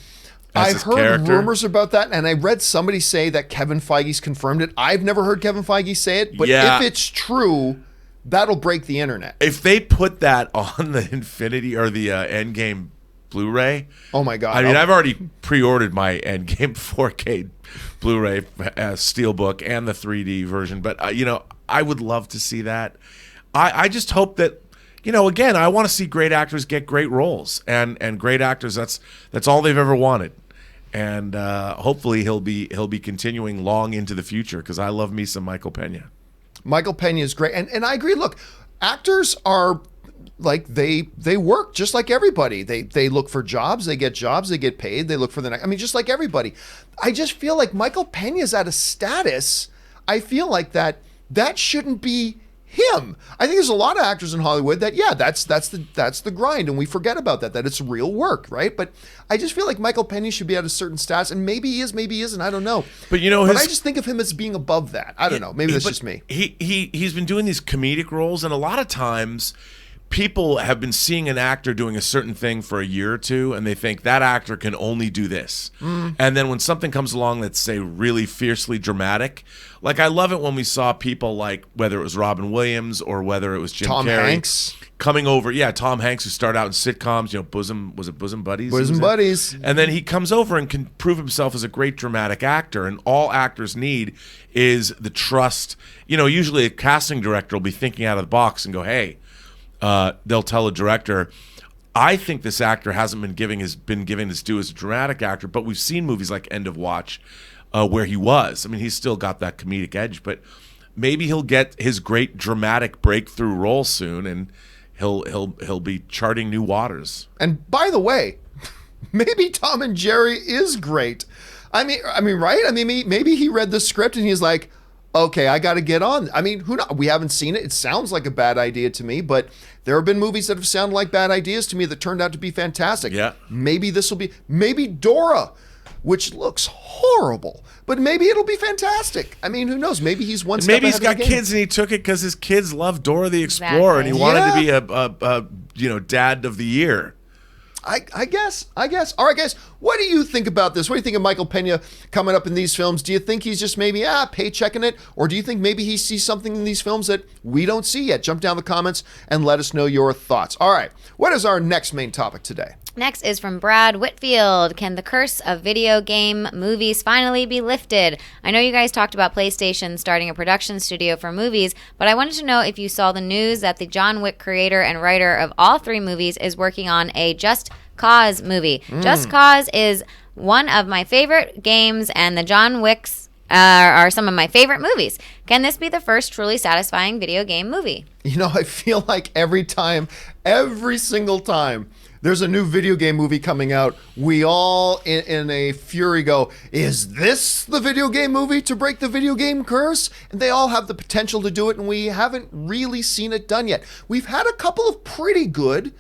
I've heard rumors about that, and I read somebody say that Kevin Feige's confirmed it. I've never heard Kevin Feige say it, but if it's true, that'll break the internet. If they put that on the Infinity or the Endgame Blu-ray, oh my God! I mean, I've already pre-ordered my Endgame 4K Blu-ray Steelbook and the 3D version, but I would love to see that. I just hope that. Again, I want to see great actors get great roles, and great actors. That's all they've ever wanted, and hopefully he'll be continuing long into the future because I love me some Michael Peña. Michael Peña is great, and I agree. Look, actors are like they work just like everybody. They look for jobs, they get paid, they look for the next. I mean, just like everybody. I just feel like Michael Peña's at a status. I feel like that shouldn't be him. I think there's a lot of actors in Hollywood that that's the grind, and we forget about that it's real work, right? But I just feel like Michael Peña should be at a certain status, and maybe he is, maybe he isn't. I don't know. But I just think of him as being above that. I don't know. Maybe that's just me. He's been doing these comedic roles, and a lot of times people have been seeing an actor doing a certain thing for a year or two, and they think that actor can only do this. And then when something comes along that's, say, really fiercely dramatic, like I love it when we saw people like, whether it was Robin Williams or whether it was Tom Hanks coming over. Yeah, Tom Hanks, who started out in sitcoms, Bosom Buddies? Bosom Buddies. And then he comes over and can prove himself as a great dramatic actor, and all actors need is the trust. Usually a casting director will be thinking out of the box and go, hey, they'll tell a director, I think this actor hasn't been given his due as a dramatic actor, but we've seen movies like End of Watch where he was. I mean, he's still got that comedic edge, but maybe he'll get his great dramatic breakthrough role soon, and he'll be charting new waters. And by the way, maybe Tom and Jerry is great. I mean, right? I mean, maybe he read the script and he's like, okay, I got to get on. I mean, who knows? We haven't seen it. It sounds like a bad idea to me, but there have been movies that have sounded like bad ideas to me that turned out to be fantastic. Yeah. Maybe this will be, maybe Dora. which looks horrible. But maybe it'll be fantastic. I mean, who knows? Maybe he's one step Maybe he's ahead got of the game. kids and he took it because his kids love Dora the Explorer and he wanted to be a dad of the year. I guess. All right, guys, what do you think about this? What do you think of Michael Peña coming up in these films? Do you think he's just maybe paychecking it? Or do you think maybe he sees something in these films that we don't see yet? Jump down in the comments and let us know your thoughts. All right, what is our next main topic today? Next is from Brad Whitfield. Can the curse of video game movies finally be lifted? I know you guys talked about PlayStation starting a production studio for movies, but I wanted to know if you saw the news that the John Wick creator and writer of all 3 movies is working on a Just Cause movie. Just Cause is one of my favorite games, and the John Wicks are some of my favorite movies. Can this be the first truly satisfying video game movie? You know, I feel like every single time there's a new video game movie coming out, we all in a fury go, is this the video game movie to break the video game curse? And they all have the potential to do it, and we haven't really seen it done yet. We've had a couple of pretty good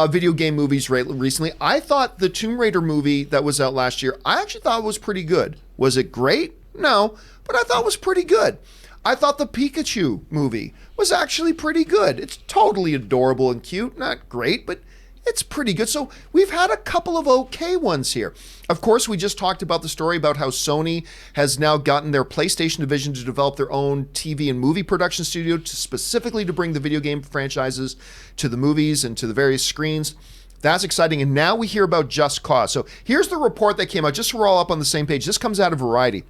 video game movies recently. I thought the Tomb Raider movie that was out last year, I actually thought was pretty good. Was it great? No, but I thought it was pretty good. I thought the Pikachu movie was actually pretty good. It's totally adorable and cute. Not great, but it's pretty good. So we've had a couple of okay ones here. Of course, we just talked about the story about how Sony has now gotten their PlayStation division to develop their own TV and movie production studio specifically to bring the video game franchises to the movies and to the various screens. That's exciting. And now we hear about Just Cause. So here's the report that came out, just so we're all up on the same page. This comes out of Variety.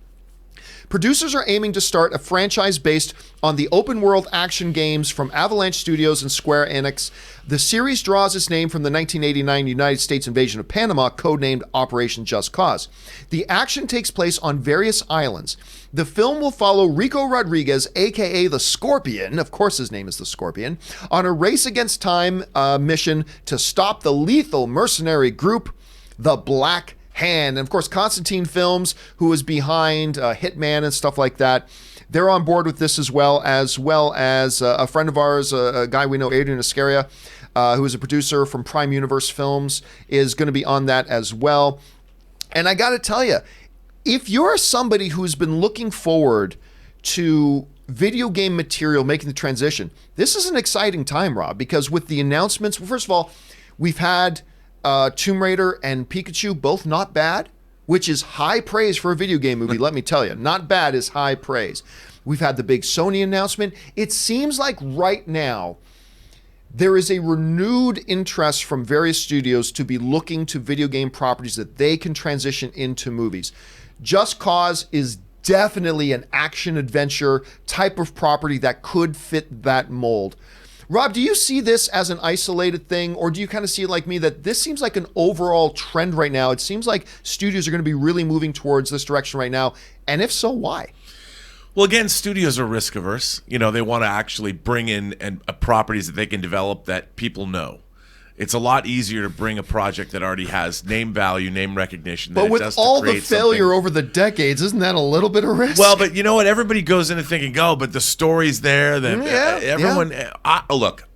Producers are aiming to start a franchise based on the open-world action games from Avalanche Studios and Square Enix. The series draws its name from the 1989 United States invasion of Panama, codenamed Operation Just Cause. The action takes place on various islands. The film will follow Rico Rodriguez, a.k.a. the Scorpion, of course his name is the Scorpion, on a race against time mission to stop the lethal mercenary group, the Black Hand. And of course, Constantine Films, who is behind Hitman and stuff like that, they're on board with this as well as a friend of ours, a guy we know, Adrian Iscaria, who is a producer from Prime Universe Films, is going to be on that as well. And I got to tell you, if you're somebody who's been looking forward to video game material making the transition, this is an exciting time, Rob, because with the announcements, well, first of all, we've had Tomb Raider and Pikachu, both not bad, which is high praise for a video game movie, let me tell you. Not bad is high praise. We've had the big Sony announcement. It seems like right now there is a renewed interest from various studios to be looking to video game properties that they can transition into movies. Just Cause is definitely an action-adventure type of property that could fit that mold. Rob, do you see this as an isolated thing, or do you kind of see it like me that this seems like an overall trend right now? It seems like studios are going to be really moving towards this direction right now, and if so, why? Well, again, studios are risk averse. You know, they want to actually bring in properties that they can develop that people know. It's a lot easier to bring a project that already has name value, name recognition. But with all the failure over the decades, isn't that a little bit of risk? Well, but you know what? Everybody goes into thinking, but the story's there. Everyone, look,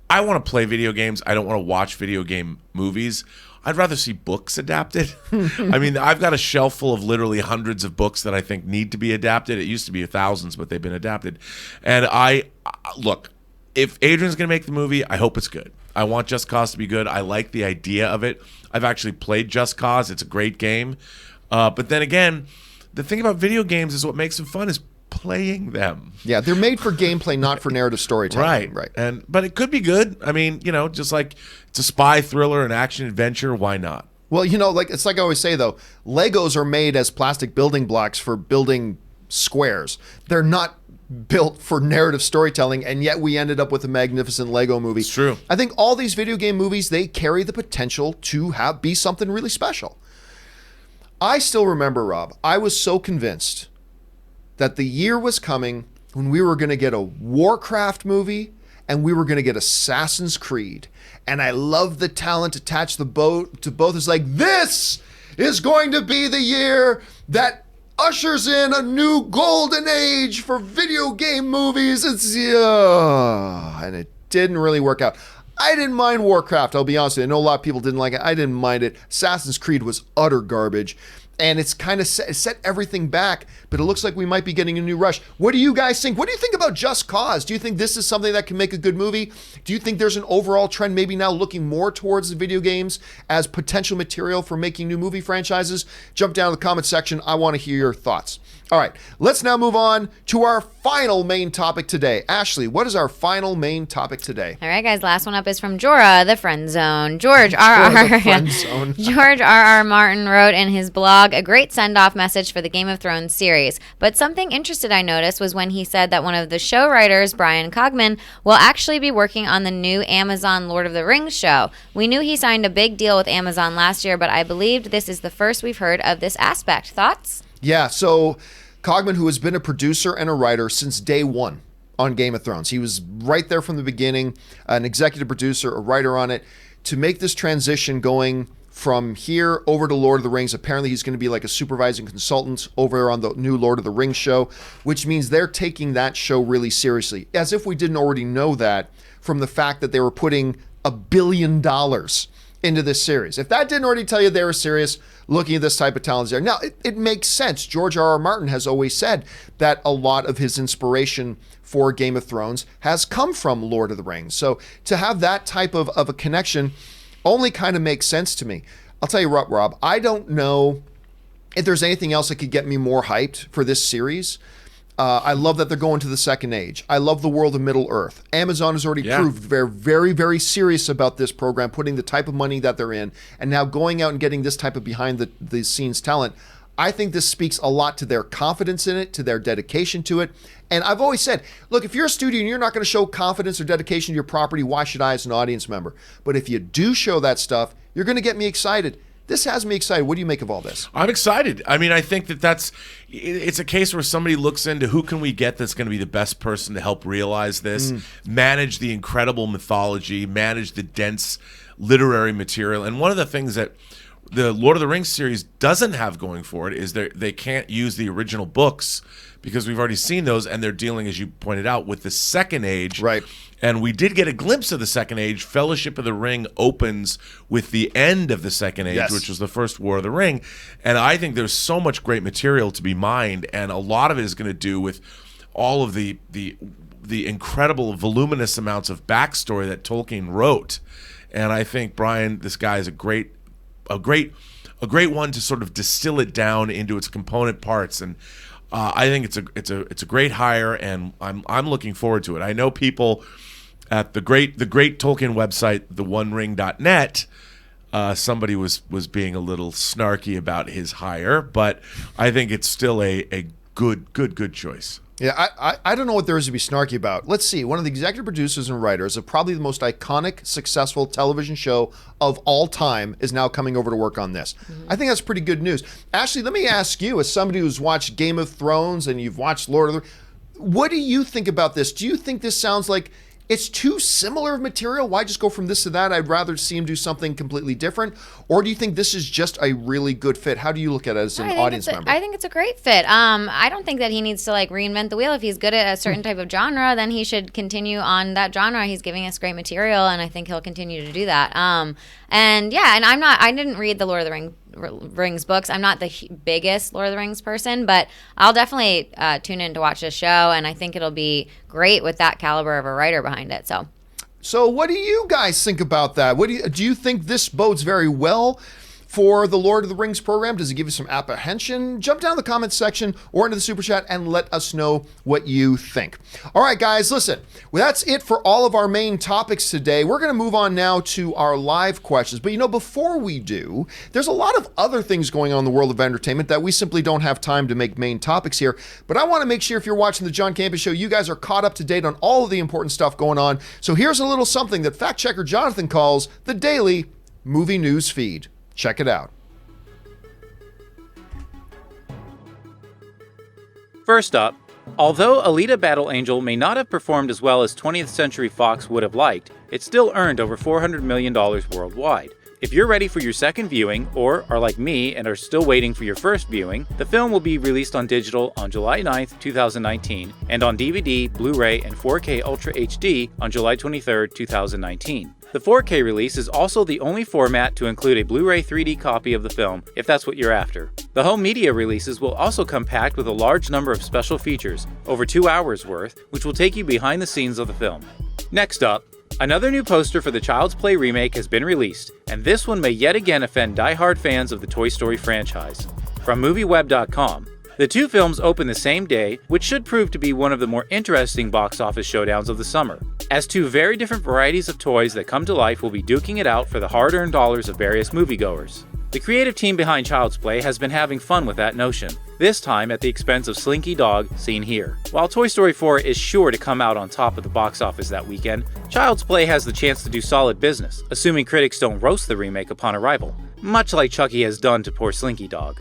I want to play video games. I don't want to watch video game movies. I'd rather see books adapted. I mean, I've got a shelf full of literally hundreds of books that I think need to be adapted. It used to be thousands, but they've been adapted. And look, if Adrian's going to make the movie, I hope it's good. I want Just Cause to be good. I like the idea of it. I've actually played Just Cause. It's a great game. But then again, the thing about video games is what makes them fun is playing them. Yeah, they're made for gameplay, not for narrative storytelling. Right. But it could be good. I mean, just like it's a spy thriller, an action adventure. Why not? Well, it's like I always say, though, Legos are made as plastic building blocks for building squares. They're not built for narrative storytelling, and yet we ended up with a magnificent Lego movie. It's true. I think all these video game movies, they carry the potential to be something really special. I still remember, Rob, I was so convinced that the year was coming when we were going to get a Warcraft movie and we were going to get Assassin's Creed. And I love the talent attached to both. It's like, this is going to be the year that ushers in a new golden age for video game movies. And it didn't really work out. I didn't mind Warcraft, I'll be honest with you. I know a lot of people didn't like it. I didn't mind it. Assassin's Creed was utter garbage. and it's kind of set everything back, but it looks like we might be getting a new Rush. What do you guys think? What do you think about Just Cause? Do you think this is something that can make a good movie? Do you think there's an overall trend maybe now looking more towards the video games as potential material for making new movie franchises? Jump down to the comment section. I want to hear your thoughts. All right, let's now move on to our final main topic today. Ashley, what is our final main topic today? All right, guys, last one up is from Jorah, the Friend Zone. George R.R. Martin wrote in his blog a great send-off message for the Game of Thrones series. But something interesting I noticed was when he said that one of the show writers, Brian Cogman, will actually be working on the new Amazon Lord of the Rings show. We knew he signed a big deal with Amazon last year, but I believed this is the first we've heard of this aspect. Thoughts? Yeah, so Cogman, who has been a producer and a writer since day one on Game of Thrones. He was right there from the beginning, an executive producer, a writer on it. To make this transition going from here over to Lord of the Rings, apparently he's going to be like a supervising consultant over on the new Lord of the Rings show, which means they're taking that show really seriously, as if we didn't already know that from the fact that they were putting $1 billion into this series. If that didn't already tell you they were serious, looking at this type of talent there. Now, it makes sense. George R.R. Martin has always said that a lot of his inspiration for Game of Thrones has come from Lord of the Rings. So to have that type of a connection only kind of makes sense to me. I'll tell you what, Rob, I don't know if there's anything else that could get me more hyped for this series. I love that they're going to the Second Age. I love the world of Middle-earth. Amazon has already proved they're very, very serious about this program, putting the type of money that they're in, and now going out and getting this type of behind-the-scenes talent. I think this speaks a lot to their confidence in it, to their dedication to it. And I've always said, look, if you're a studio and you're not going to show confidence or dedication to your property, why should I as an audience member? But if you do show that stuff, you're going to get me excited. This has me excited. What do you make of all this? I'm excited. I mean, I think it's a case where somebody looks into who can we get that's going to be the best person to help realize this, manage the incredible mythology, manage the dense literary material. And one of the things that the Lord of the Rings series doesn't have going for it is they can't use the original books because we've already seen those, and they're dealing, as you pointed out, with the Second Age. Right. And we did get a glimpse of the Second Age. Fellowship of the Ring opens with the end of the Second Age, which was the first War of the Ring. And I think there's so much great material to be mined, and a lot of it is going to do with all of the incredible, voluminous amounts of backstory that Tolkien wrote. And I think Brian, this guy is a great one to sort of distill it down into its component parts. And I think it's a great hire, and I'm looking forward to it. I know people at the great Tolkien website, theonering.net, somebody was being a little snarky about his hire, but I think it's still a good choice. Yeah, I don't know what there is to be snarky about. Let's see. One of the executive producers and writers of probably the most iconic, successful television show of all time is now coming over to work on this. I think that's pretty good news. Ashley, let me ask you, as somebody who's watched Game of Thrones and you've watched Lord of the Rings, what do you think about this? Do you think this sounds like it's too similar of material? Why just go from this to that? I'd rather see him do something completely different. Or do you think this is just a really good fit? How do you look at it as an audience member? I think it's a great fit. I don't think that he needs to reinvent the wheel. If he's good at a certain type of genre, then he should continue on that genre. He's giving us great material, and I think he'll continue to do that. And I didn't read the Lord of the Rings books. I'm not the biggest Lord of the Rings person, but I'll definitely tune in to watch this show, and I think it'll be great with that caliber of a writer behind it. So what do you guys think about that? Do you think this bodes very well for the Lord of the Rings program? Does it give you some apprehension? Jump down in the comments section or into the super chat and let us know what you think. All right, guys, listen. Well, that's it for all of our main topics today. We're going to move on now to our live questions. But, before we do, there's a lot of other things going on in the world of entertainment that we simply don't have time to make main topics here. But I want to make sure if you're watching the John Campea Show, you guys are caught up to date on all of the important stuff going on. So here's a little something that fact checker Jonathan calls the daily movie news feed. Check it out. First up, although Alita Battle Angel may not have performed as well as 20th Century Fox would have liked, it still earned over $400 million worldwide. If you're ready for your second viewing, or are like me and are still waiting for your first viewing, the film will be released on digital on July 9th, 2019, and on DVD, Blu-ray, and 4K Ultra HD on July 23rd, 2019. The 4K release is also the only format to include a Blu-ray 3D copy of the film, if that's what you're after. The home media releases will also come packed with a large number of special features, over 2 hours worth, which will take you behind the scenes of the film. Next up, another new poster for the Child's Play remake has been released, and this one may yet again offend die-hard fans of the Toy Story franchise. From MovieWeb.com, the two films open the same day, which should prove to be one of the more interesting box office showdowns of the summer, as two very different varieties of toys that come to life will be duking it out for the hard-earned dollars of various moviegoers. The creative team behind Child's Play has been having fun with that notion, this time at the expense of Slinky Dog, seen here. While Toy Story 4 is sure to come out on top of the box office that weekend, Child's Play has the chance to do solid business, assuming critics don't roast the remake upon arrival, much like Chucky has done to poor Slinky Dog.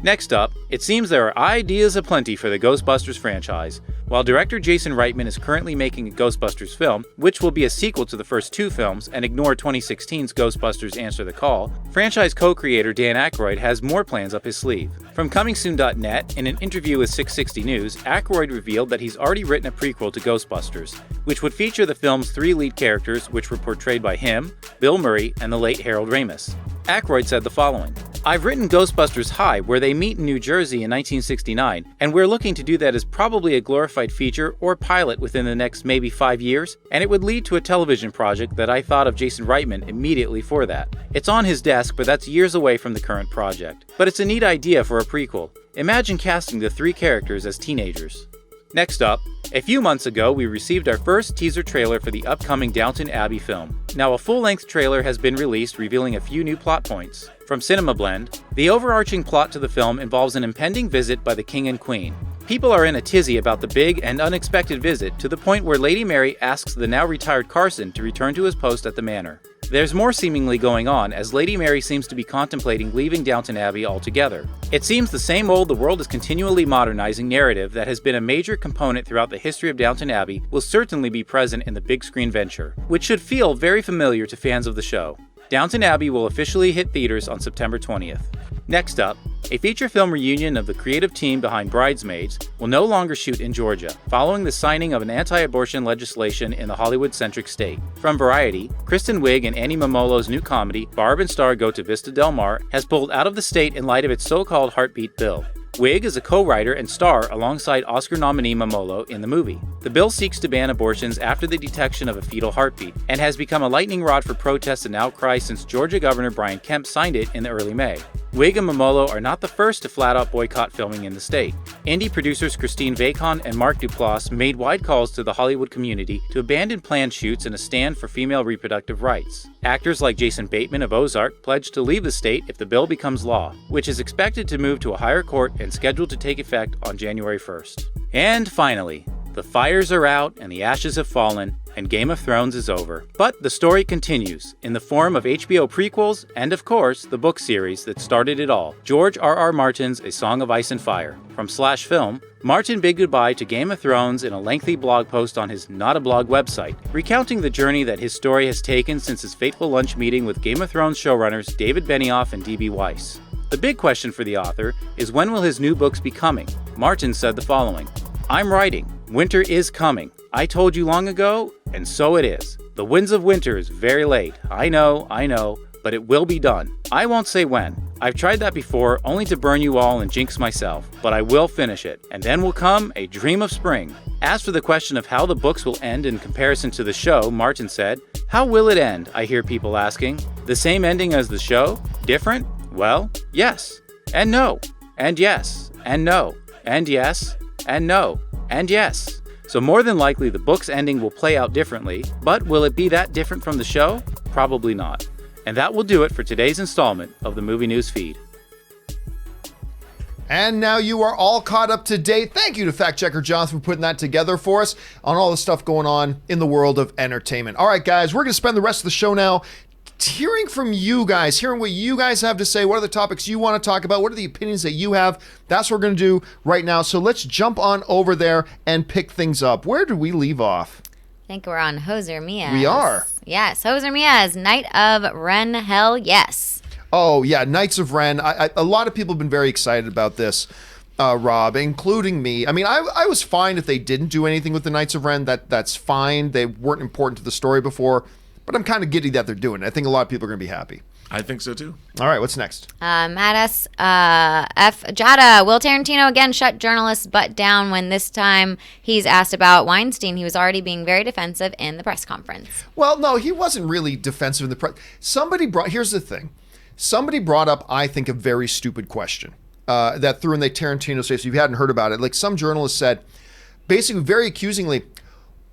Next up, it seems there are ideas aplenty for the Ghostbusters franchise. While director Jason Reitman is currently making a Ghostbusters film, which will be a sequel to the first two films and ignore 2016's Ghostbusters Answer the Call, franchise co-creator Dan Aykroyd has more plans up his sleeve. From ComingSoon.net, in an interview with 660 News, Aykroyd revealed that he's already written a prequel to Ghostbusters, which would feature the film's three lead characters, which were portrayed by him, Bill Murray, and the late Harold Ramis. Aykroyd said the following: "I've written Ghostbusters High, where they meet in New Jersey in 1969, and we're looking to do that as probably a glorified feature or pilot within the next maybe 5 years, and it would lead to a television project that I thought of Jason Reitman immediately for that. It's on his desk, but that's years away from the current project. But it's a neat idea for a prequel. Imagine casting the three characters as teenagers." Next up, a few months ago we received our first teaser trailer for the upcoming Downton Abbey film. Now a full-length trailer has been released revealing a few new plot points. From Cinema Blend, the overarching plot to the film involves an impending visit by the King and Queen. People are in a tizzy about the big and unexpected visit, to the point where Lady Mary asks the now retired Carson to return to his post at the manor. There's more seemingly going on, as Lady Mary seems to be contemplating leaving Downton Abbey altogether. It seems the same old "the world is continually modernizing" narrative that has been a major component throughout the history of Downton Abbey will certainly be present in the big screen venture, which should feel very familiar to fans of the show. Downton Abbey will officially hit theaters on September 20th. Next up, a feature film reunion of the creative team behind Bridesmaids will no longer shoot in Georgia, following the signing of an anti-abortion legislation in the Hollywood-centric state. From Variety, Kristen Wiig and Annie Momolo's new comedy, Barb and Star Go to Vista Del Mar, has pulled out of the state in light of its so-called heartbeat bill. Wiig is a co-writer and star alongside Oscar nominee Momolo in the movie. The bill seeks to ban abortions after the detection of a fetal heartbeat, and has become a lightning rod for protests and outcry since Georgia Governor Brian Kemp signed it in early May. Wiig and Momolo are not the first to flat-out boycott filming in the state. Indie producers Christine Vacon and Mark Duplass made wide calls to the Hollywood community to abandon planned shoots in a stand for female reproductive rights. Actors like Jason Bateman of Ozark pledged to leave the state if the bill becomes law, which is expected to move to a higher court and scheduled to take effect on January 1st. And finally, the fires are out and the ashes have fallen, and Game of Thrones is over. But the story continues, in the form of HBO prequels and, of course, the book series that started it all, George R.R. Martin's A Song of Ice and Fire. From /Film, Martin bid goodbye to Game of Thrones in a lengthy blog post on his Not a Blog website, recounting the journey that his story has taken since his fateful lunch meeting with Game of Thrones showrunners David Benioff and D.B. Weiss. The big question for the author is, when will his new books be coming? Martin said the following: "I'm writing. Winter is coming. I told you long ago, and so it is. The winds of winter is very late. I know, but it will be done. I won't say when. I've tried that before, only to burn you all and jinx myself, but I will finish it, and then will come a dream of spring." As for the question of how the books will end in comparison to the show, Martin said, "How will it end, I hear people asking. The same ending as the show? Different? Well, yes, and no, and yes, and no, and yes, and no, and yes. So more than likely the book's ending will play out differently, but will it be that different from the show? Probably not." And that will do it for today's installment of the Movie News Feed. And now you are all caught up to date. Thank you to Fact Checker Jonathan for putting that together for us on all the stuff going on in the world of entertainment. All right, guys, we're going to spend the rest of the show now hearing from you guys, hearing what you guys have to say. What are the topics you want to talk about? What are the opinions that you have? That's what we're going to do right now. So let's jump on over there and pick things up. Where did we leave off? I think we're on Hoser Mia's. We are. Yes, Hoser Mia's Night of Ren, hell yes. Oh, yeah, Knights of Ren. A lot of people have been very excited about this, Rob, including me. I mean, I was fine if they didn't do anything with the Knights of Ren. That's fine. They weren't important to the story before. But I'm kind of giddy that they're doing it. I think a lot of people are going to be happy. I think so too. All right, what's next? Matt S. F. Jada. Will Tarantino again shut journalists' butt down when this time he's asked about Weinstein? He was already being very defensive in the press conference. Well, no, he wasn't really defensive in the press. Here's the thing. Somebody brought up, I think, a very stupid question that threw in the Tarantino face. If you hadn't heard about it, like some journalist said, basically very accusingly,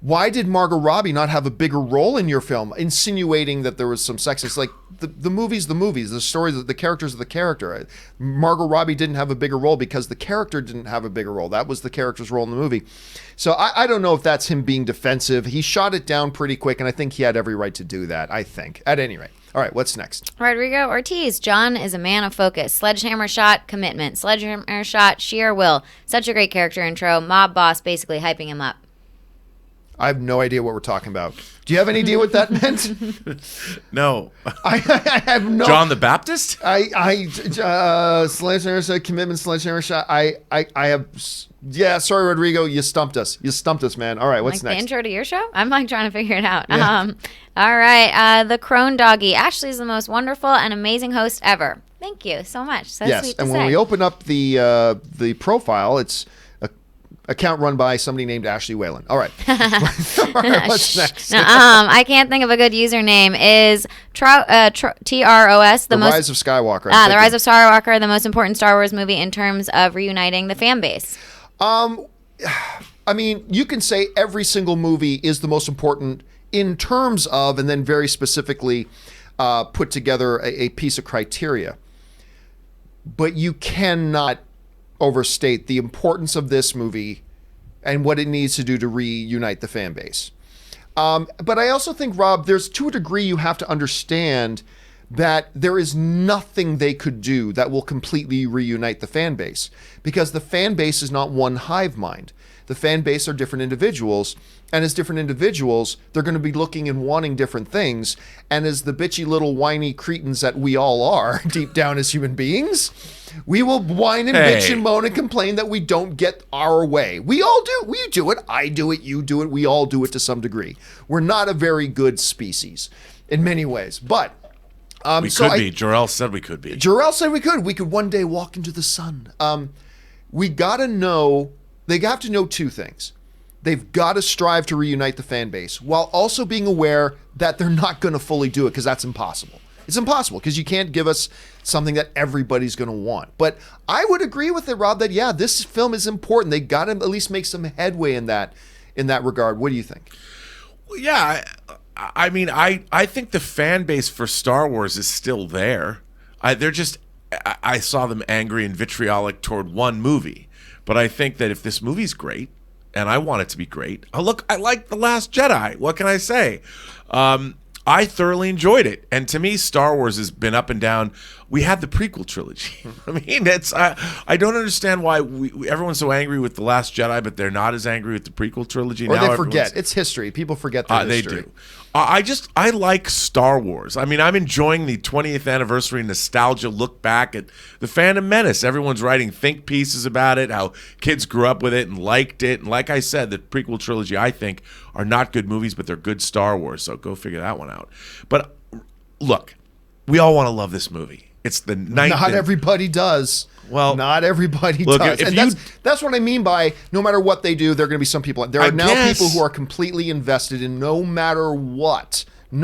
why did Margot Robbie not have a bigger role in your film? Insinuating that there was some sexist. Like, the movie's the movies. The story, the character's the character. Margot Robbie didn't have a bigger role because the character didn't have a bigger role. That was the character's role in the movie. So I don't know if that's him being defensive. He shot it down pretty quick, and I think he had every right to do that, I think. At any rate. All right, what's next? Rodrigo Ortiz. John is a man of focus. Sledgehammer shot, commitment. Sledgehammer shot, sheer will. Such a great character intro. Mob boss basically hyping him up. I have no idea what we're talking about. Do you have any idea what that meant? No. I have no. John the Baptist? Sledgehammer shot, commitment, sledgehammer shot. I have. Yeah, sorry, Rodrigo, you stumped us. You stumped us, man. All right, what's like next? The intro to your show? I'm like trying to figure it out. Yeah. All right, the Crone Doggy. Ashley's the most wonderful and amazing host ever. Thank you so much. So yes, sweet to and say. when we open up the profile, it's a account run by somebody named Ashley Whalen. All right. All right, what's next? No, I can't think of a good username. Is TROS the Rise of Skywalker? The Rise of Skywalker, the most important Star Wars movie in terms of reuniting the fan base? I mean, you can say every single movie is the most important in terms of, and then very specifically put together a piece of criteria. But you cannot overstate the importance of this movie and what it needs to do to reunite the fan base. But I also think, Rob, there's to a degree you have to understand that there is nothing they could do that will completely reunite the fan base, because the fan base is not one hive mind. The fan base are different individuals, and as different individuals, they're going to be looking and wanting different things. And as the bitchy little whiny cretins that we all are deep down as human beings, we will whine and bitch and moan and complain that we don't get our way. We all do. We do it. I do it. You do it. We all do it to some degree. We're not a very good species in many ways, but we could be. Jarrell said we could be. Jarrell said we could. We could one day walk into the sun. We got to know, they have to know two things. They've got to strive to reunite the fan base while also being aware that they're not going to fully do it, because that's impossible. It's impossible because you can't give us something that everybody's going to want. But I would agree with it, Rob, that, yeah, this film is important. They got to at least make some headway in that regard. What do you think? Well, yeah, I mean, I think the fan base for Star Wars is still there. I saw them angry and vitriolic toward one movie. But I think that if this movie's great, and I want it to be great, I like The Last Jedi. What can I say? I thoroughly enjoyed it. And to me, Star Wars has been up and down. We had the prequel trilogy. I mean, I don't understand why everyone's so angry with The Last Jedi, but they're not as angry with the prequel trilogy. Or now they forget. It's history. People forget their history. They do. I like Star Wars. I mean, I'm enjoying the 20th anniversary nostalgia look back at The Phantom Menace. Everyone's writing think pieces about it, how kids grew up with it and liked it. And like I said, the prequel trilogy, I think, are not good movies, but they're good Star Wars. So go figure that one out. But look, we all want to love this movie. It's the ninth. Not everybody does. Well, not everybody does. And that's what I mean by no matter what they do, there are going to be some people. There are now people who are completely invested in no matter what, they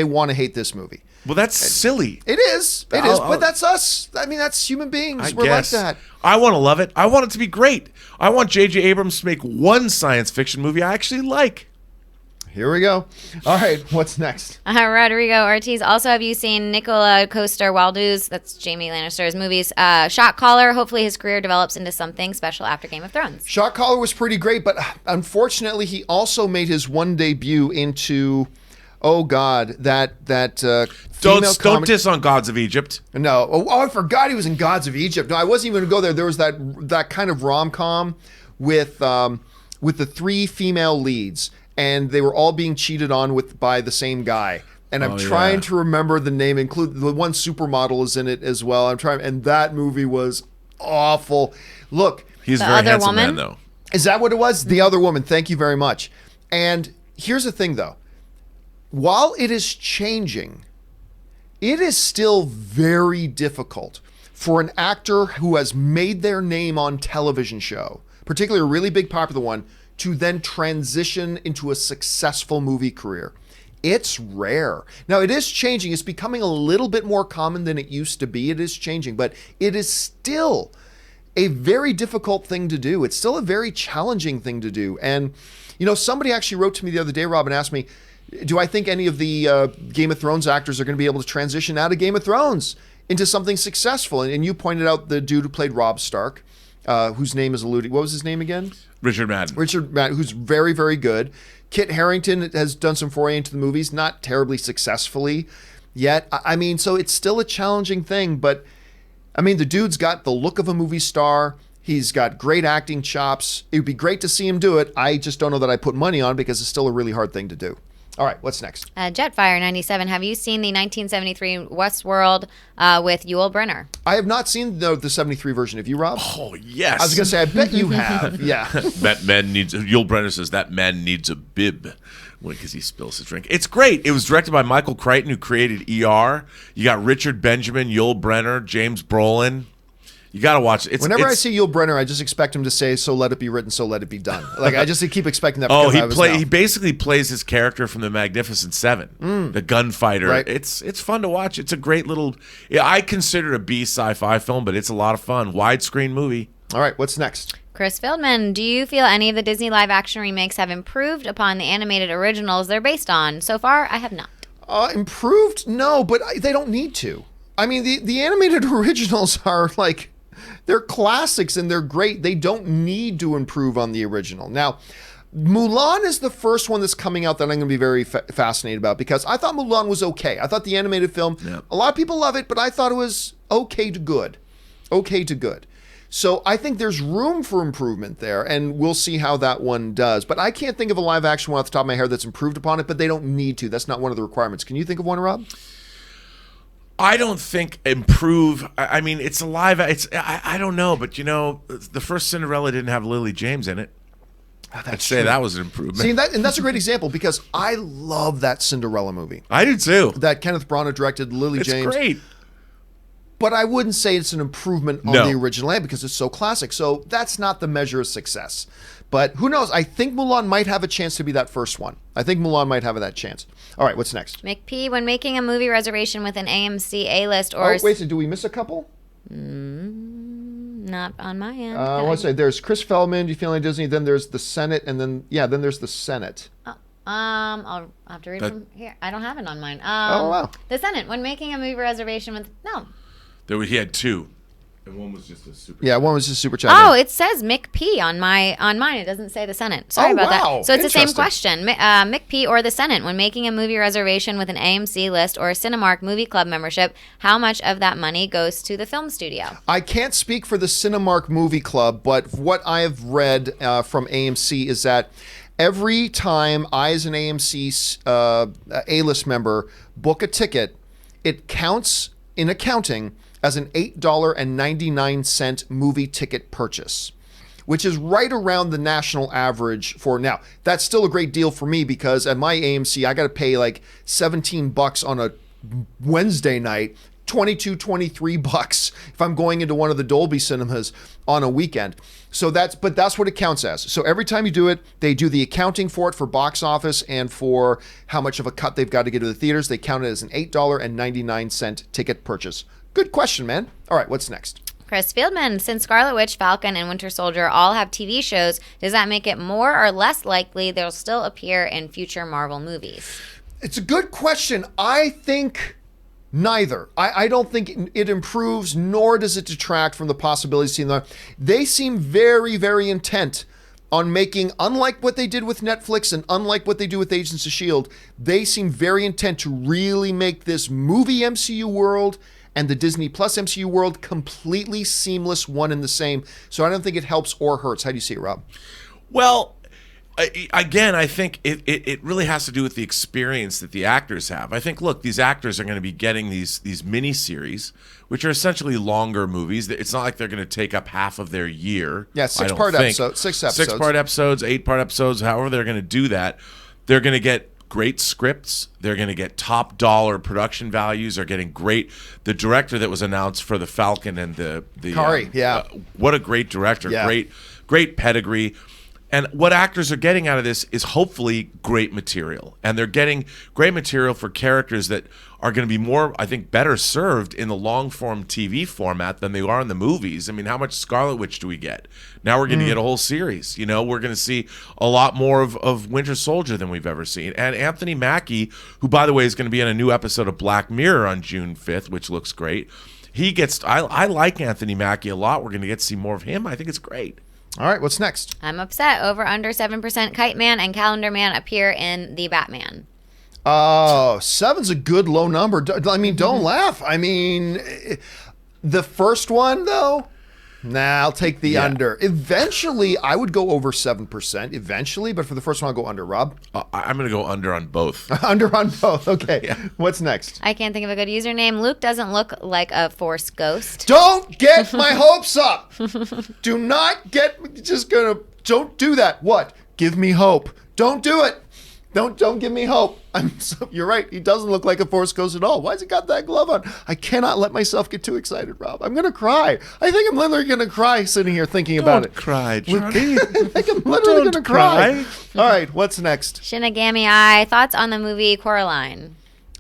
want to hate this movie. Well, that's silly. It is. But that's us. I mean, that's human beings. We're like that. I want to love it. I want it to be great. I want J.J. Abrams to make one science fiction movie I actually like. Here we go. All right, what's next? Rodrigo Ortiz. Also, have you seen Nikolaj CosterWaldau's, that's Jaime Lannister's movies, Shot Caller? Hopefully his career develops into something special after Game of Thrones. Shot Caller was pretty great, but unfortunately he also made his one debut into, oh God, that Don't diss on Gods of Egypt. No. Oh, I forgot he was in Gods of Egypt. No, I wasn't even going to go there. There was that kind of rom-com with the three female leads, and they were all being cheated on by the same guy. And I'm trying to remember the name. Include the one supermodel is in it as well. And that movie was awful. Look, he's a very handsome man, though. Is that what it was? The Other Woman. Thank you very much. And here's the thing, though. While it is changing, it is still very difficult for an actor who has made their name on television show, particularly a really big popular one, to then transition into a successful movie career. It's rare. Now, it is changing. It's becoming a little bit more common than it used to be. It is changing, but it is still a very difficult thing to do. It's still a very challenging thing to do. And, somebody actually wrote to me the other day, Rob, and asked me, do I think any of the Game of Thrones actors are going to be able to transition out of Game of Thrones into something successful? And you pointed out the dude who played Robb Stark, whose name is alluding. What was his name again? Richard Madden. Richard Madden, who's very, very good. Kit Harington has done some foray into the movies, not terribly successfully yet. So it's still a challenging thing, but the dude's got the look of a movie star. He's got great acting chops. It would be great to see him do it. I just don't know that I put money on because it's still a really hard thing to do. All right, what's next? Jetfire 97. Have you seen the 1973 Westworld with Yul Brynner? I have not seen the 73 version. Have you, Rob? Oh, yes. I was going to say, I bet you have. Yeah. That man needs, Yul Brynner says, that man needs a bib because he spills his drink. It's great. It was directed by Michael Crichton, who created ER. You got Richard Benjamin, Yul Brynner, James Brolin. You got to watch it. Whenever I see Yul Brynner, I just expect him to say, "So let it be written, so let it be done." I just keep expecting that. He basically plays his character from the Magnificent Seven, the gunfighter. Right. It's fun to watch. It's a great little. I consider it a B sci-fi film, but it's a lot of fun. Widescreen movie. All right, what's next? Chris Fieldman, do you feel any of the Disney live-action remakes have improved upon the animated originals they're based on? So far, I have not. Improved? No, but they don't need to. The animated originals are they're classics and they're great. They don't need to improve on the original. Now, Mulan is the first one that's coming out that I'm going to be very fascinated about because I thought Mulan was okay. I thought the animated film, a lot of people love it, but I thought it was okay to good. Okay to good. So I think there's room for improvement there, and we'll see how that one does. But I can't think of a live action one off the top of my head that's improved upon it, but they don't need to. That's not one of the requirements. Can you think of one, Rob? I don't think improve. It's a live. I don't know, but the first Cinderella didn't have Lily James in it. I'd say that was an improvement. See, and that's a great example because I love that Cinderella movie. I do too. That Kenneth Branagh directed, Lily James. It's great. But I wouldn't say it's an improvement on the original land because it's so classic. So that's not the measure of success. But who knows? I think Mulan might have a chance to be that first one. I think Mulan might have that chance. All right, what's next? McP, when making a movie reservation with an AMC A-list or... Oh, wait, so do we miss a couple? Not on my end. Let's say there's Chris Feldman, Do You Feel Like Disney? Then there's the Senate, and then there's the Senate. I'll have to read from here. I don't have it on mine. Oh, wow. The Senate, when making a movie reservation with... No. He had two. And one was just a super. Yeah, one was just super chat. Oh, it says McP on mine. It doesn't say the Senate. Sorry about that. So it's the same question. McP or the Senate, when making a movie reservation with an AMC list or a Cinemark Movie Club membership, how much of that money goes to the film studio? I can't speak for the Cinemark Movie Club, but what I have read from AMC is that every time I, as an AMC A-list member, book a ticket, it counts in accounting as an $8.99 movie ticket purchase, which is right around the national average for now. That's still a great deal for me because at my AMC, I got to pay like $17 on a Wednesday night, $22-23 if I'm going into one of the Dolby cinemas on a weekend. So that's what it counts as. So every time you do it, they do the accounting for it for box office and for how much of a cut they've got to get to the theaters. They count it as an $8.99 ticket purchase. Good question, man. All right, what's next? Chris Fieldman, since Scarlet Witch, Falcon, and Winter Soldier all have TV shows, does that make it more or less likely they'll still appear in future Marvel movies? It's a good question. I think neither. I don't think it improves, nor does it detract from the possibilities seen there. They seem very, very intent on making, unlike what they did with Netflix and unlike what they do with Agents of S.H.I.E.L.D., they seem very intent to really make this movie MCU world and the Disney Plus MCU world completely seamless, one and the same. So I don't think it helps or hurts. How do you see it, Rob? Well, again, I think it really has to do with the experience that the actors have. I think, look, these actors are going to be getting these mini-series, which are essentially longer movies. It's not like they're going to take up half of their year. Yeah, 6-part episodes. 6 episodes. 6-part episodes, 8-part episodes, however they're going to do that. They're going to get great scripts. They're going to get top dollar production values. They're getting great. The director that was announced for the Falcon and the Kari, what a great director. Yeah. Great pedigree. And what actors are getting out of this is hopefully great material. And they're getting great material for characters that are going to be more, I think, better served in the long-form TV format than they are in the movies. I mean, how much Scarlet Witch do we get? Now we're going to get a whole series. We're going to see a lot more of Winter Soldier than we've ever seen. And Anthony Mackie, who, by the way, is going to be in a new episode of Black Mirror on June 5th, which looks great. I like Anthony Mackie a lot. We're going to get to see more of him. I think it's great. All right, what's next? I'm upset. Over under 7% Kite Man and Calendar Man appear in The Batman. Oh, 7's a good low number. Don't laugh. The first one, though, I'll take the under. Eventually, I would go over 7%. Eventually, but for the first one, I'll go under. Rob? I'm going to go under on both. Under on both. Okay. Yeah. What's next? I can't think of a good username. Luke doesn't look like a Force ghost. Don't get my hopes up. Do not get... Don't do that. What? Give me hope. Don't do it. Don't give me hope. You're right. He doesn't look like a Force ghost at all. Why's he got that glove on? I cannot let myself get too excited, Rob. I'm going to cry. I think I'm literally going to cry sitting here thinking about it. Don't cry, Johnny. I think I'm literally going to cry. All right, what's next? Shinigami Eye. Thoughts on the movie Coraline?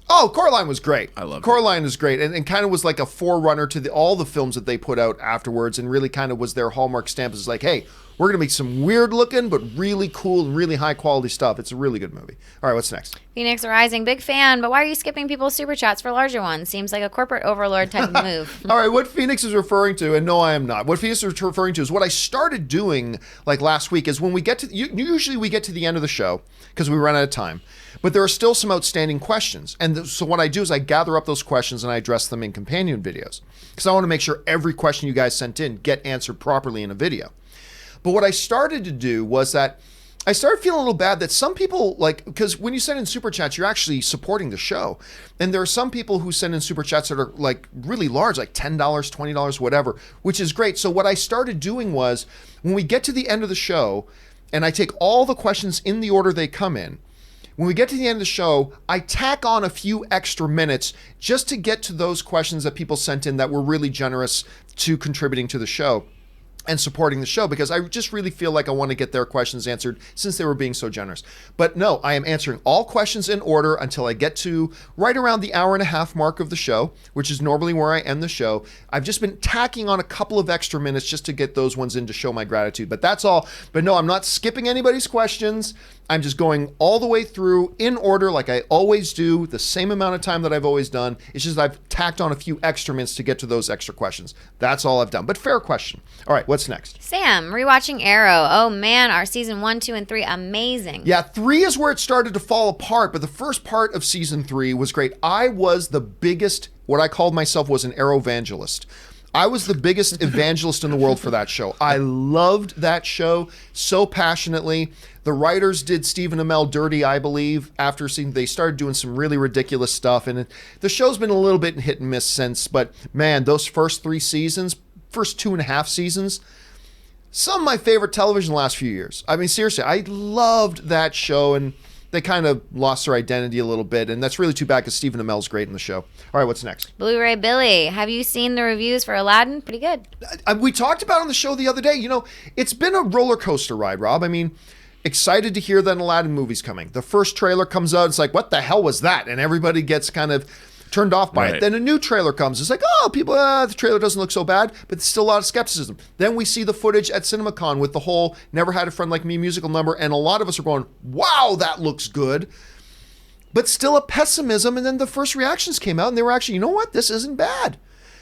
Oh, Coraline was great. I love it. Coraline is great, and kind of was like a forerunner to all the films that they put out afterwards, and really kind of was their hallmark stamp. It's like, hey, we're going to make some weird looking, but really cool and really high quality stuff. It's a really good movie. All right, what's next? Phoenix Rising, big fan, but why are you skipping people's super chats for larger ones? Seems like a corporate overlord type of move. All right, what Phoenix is referring to, and no, I am not. What Phoenix is referring to is what I started doing like last week is when we get to, usually we get to the end of the show because we run out of time, but there are still some outstanding questions. And so what I do is I gather up those questions and I address them in companion videos because I want to make sure every question you guys sent in get answered properly in a video. But what I started to do was that I started feeling a little bad that some people, because when you send in super chats, you're actually supporting the show. And there are some people who send in super chats that are like really large, like $10, $20, whatever, which is great. So what I started doing was when we get to the end of the show and I take all the questions in the order they come in, when we get to the end of the show, I tack on a few extra minutes just to get to those questions that people sent in that were really generous to contributing to the show and supporting the show, because I just really feel like I want to get their questions answered since they were being so generous. But no, I am answering all questions in order until I get to right around the hour and a half mark of the show, which is normally where I end the show. I've just been tacking on a couple of extra minutes just to get those ones in to show my gratitude. But that's all. But no, I'm not skipping anybody's questions. I'm just going all the way through in order like I always do, the same amount of time that I've always done. It's just I've tacked on a few extra minutes to get to those extra questions. That's all I've done. But fair question. All right, what's next? Sam, rewatching Arrow. Oh man, our season 1, 2, and 3, amazing. Yeah, 3 is where it started to fall apart, but the first part of season 3 was great. I was the biggest, what I called myself was an Arrow evangelist. I was the biggest evangelist in the world for that show. I loved that show so passionately. The writers did Stephen Amell dirty, I believe, after seeing they started doing some really ridiculous stuff. And the show's been a little bit hit and miss since, but man, those first 3 seasons, first 2.5 seasons, some of my favorite television the last few years. I mean, seriously, I loved that show, and they kind of lost their identity a little bit, and that's really too bad because Stephen Amell's great in the show. All right, what's next? Blu-ray Billy, have you seen the reviews for Aladdin? Pretty good. We talked about it on the show the other day. You know, it's been a roller coaster ride, Rob. I mean, excited to hear that an Aladdin movie's coming. The first trailer comes out, it's like, what the hell was that? And everybody gets kind of turned off by it. Then a new trailer comes. It's like, oh, people, the trailer doesn't look so bad, but there's still a lot of skepticism. Then we see the footage at CinemaCon with the whole Never Had a Friend Like Me musical number, and a lot of us are going, wow, that looks good. But still a pessimism, and then the first reactions came out, and they were actually, you know what, this isn't bad.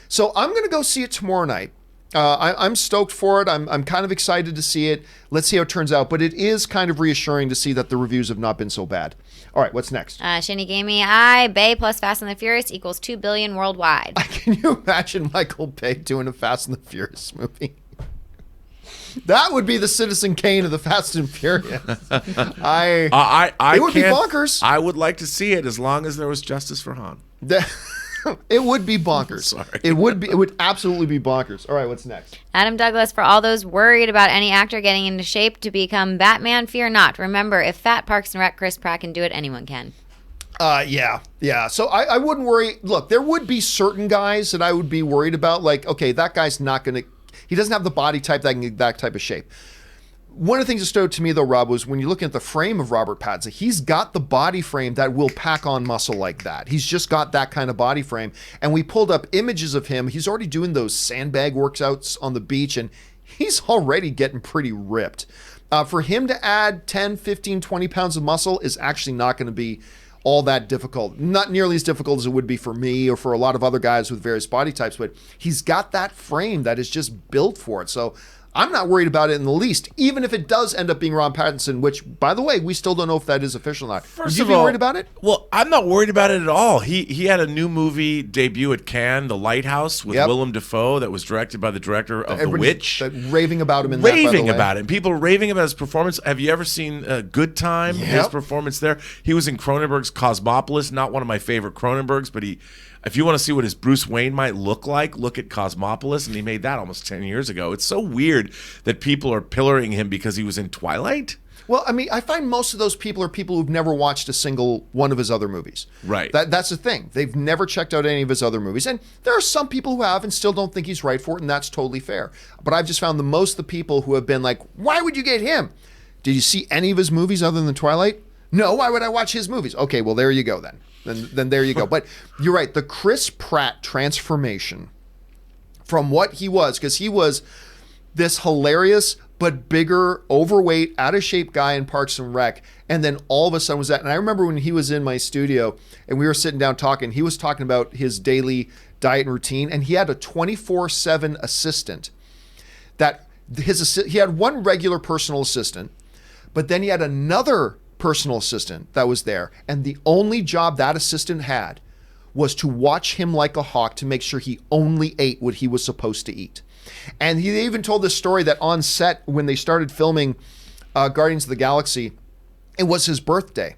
So I'm going to go see it tomorrow night. I'm stoked for it. I'm kind of excited to see it. Let's see how it turns out. But it is kind of reassuring to see that the reviews have not been so bad. All right, what's next? Shinigami I, Bay plus Fast and the Furious equals 2 billion worldwide. Can you imagine Michael Bay doing a Fast and the Furious movie? That would be the Citizen Kane of the Fast and Furious. It would be bonkers. I would like to see it as long as there was justice for Han. It would be bonkers. Sorry. It would absolutely be bonkers. All right, what's next? Adam Douglas, for all those worried about any actor getting into shape to become Batman, fear not. Remember, if fat Parks and Rec Chris Pratt can do it, anyone can. Yeah. So I wouldn't worry. Look, there would be certain guys that I would be worried about. Like, okay, that guy's not going to, he doesn't have the body type that can get that type of shape. One of the things that stood out to me, though, Rob, was when you look at the frame of Robert Pattinson, he's got the body frame that will pack on muscle like that. He's just got that kind of body frame. And we pulled up images of him. He's already doing those sandbag workouts on the beach, and he's already getting pretty ripped. For him to add 10, 15, 20 pounds of muscle is actually not going to be all that difficult. Not nearly as difficult as it would be for me or for a lot of other guys with various body types, but he's got that frame that is just built for it. So I'm not worried about it in the least, even if it does end up being Ron Pattinson, which, by the way, we still don't know if that is official or not. Would you be worried about it? Well, I'm not worried about it at all. He had a new movie debut at Cannes, The Lighthouse, with Willem Dafoe, that was directed by the director of The Witch. Raving about him in raving that, by the way. about it. People are raving about his performance. Have you ever seen Good Time? His performance there. He was in Cronenberg's Cosmopolis, not one of my favorite Cronenbergs, but if you want to see what his Bruce Wayne might look like, look at Cosmopolis, and he made that almost 10 years ago. It's so weird that people are pillaring him because he was in Twilight. Well, I mean, I find most of those people are people who've never watched a single one of his other movies. Right. That's the thing. They've never checked out any of his other movies. And there are some people who have and still don't think he's right for it, and that's totally fair. But I've just found most of the people who have been like, why would you get him? Did you see any of his movies other than Twilight? No, why would I watch his movies? Okay, well, there you go then. Then there you go. But you're right. The Chris Pratt transformation from what he was, because he was this hilarious but bigger, overweight, out of shape guy in Parks and Rec, and then all of a sudden was that. And I remember when he was in my studio and we were sitting down talking, he was talking about his daily diet and routine, and he had a 24/7 assistant. He had one regular personal assistant, but then he had another personal assistant that was there, and the only job that assistant had was to watch him like a hawk to make sure he only ate what he was supposed to eat. And he even told this story that on set when they started filming Guardians of the Galaxy, it was his birthday,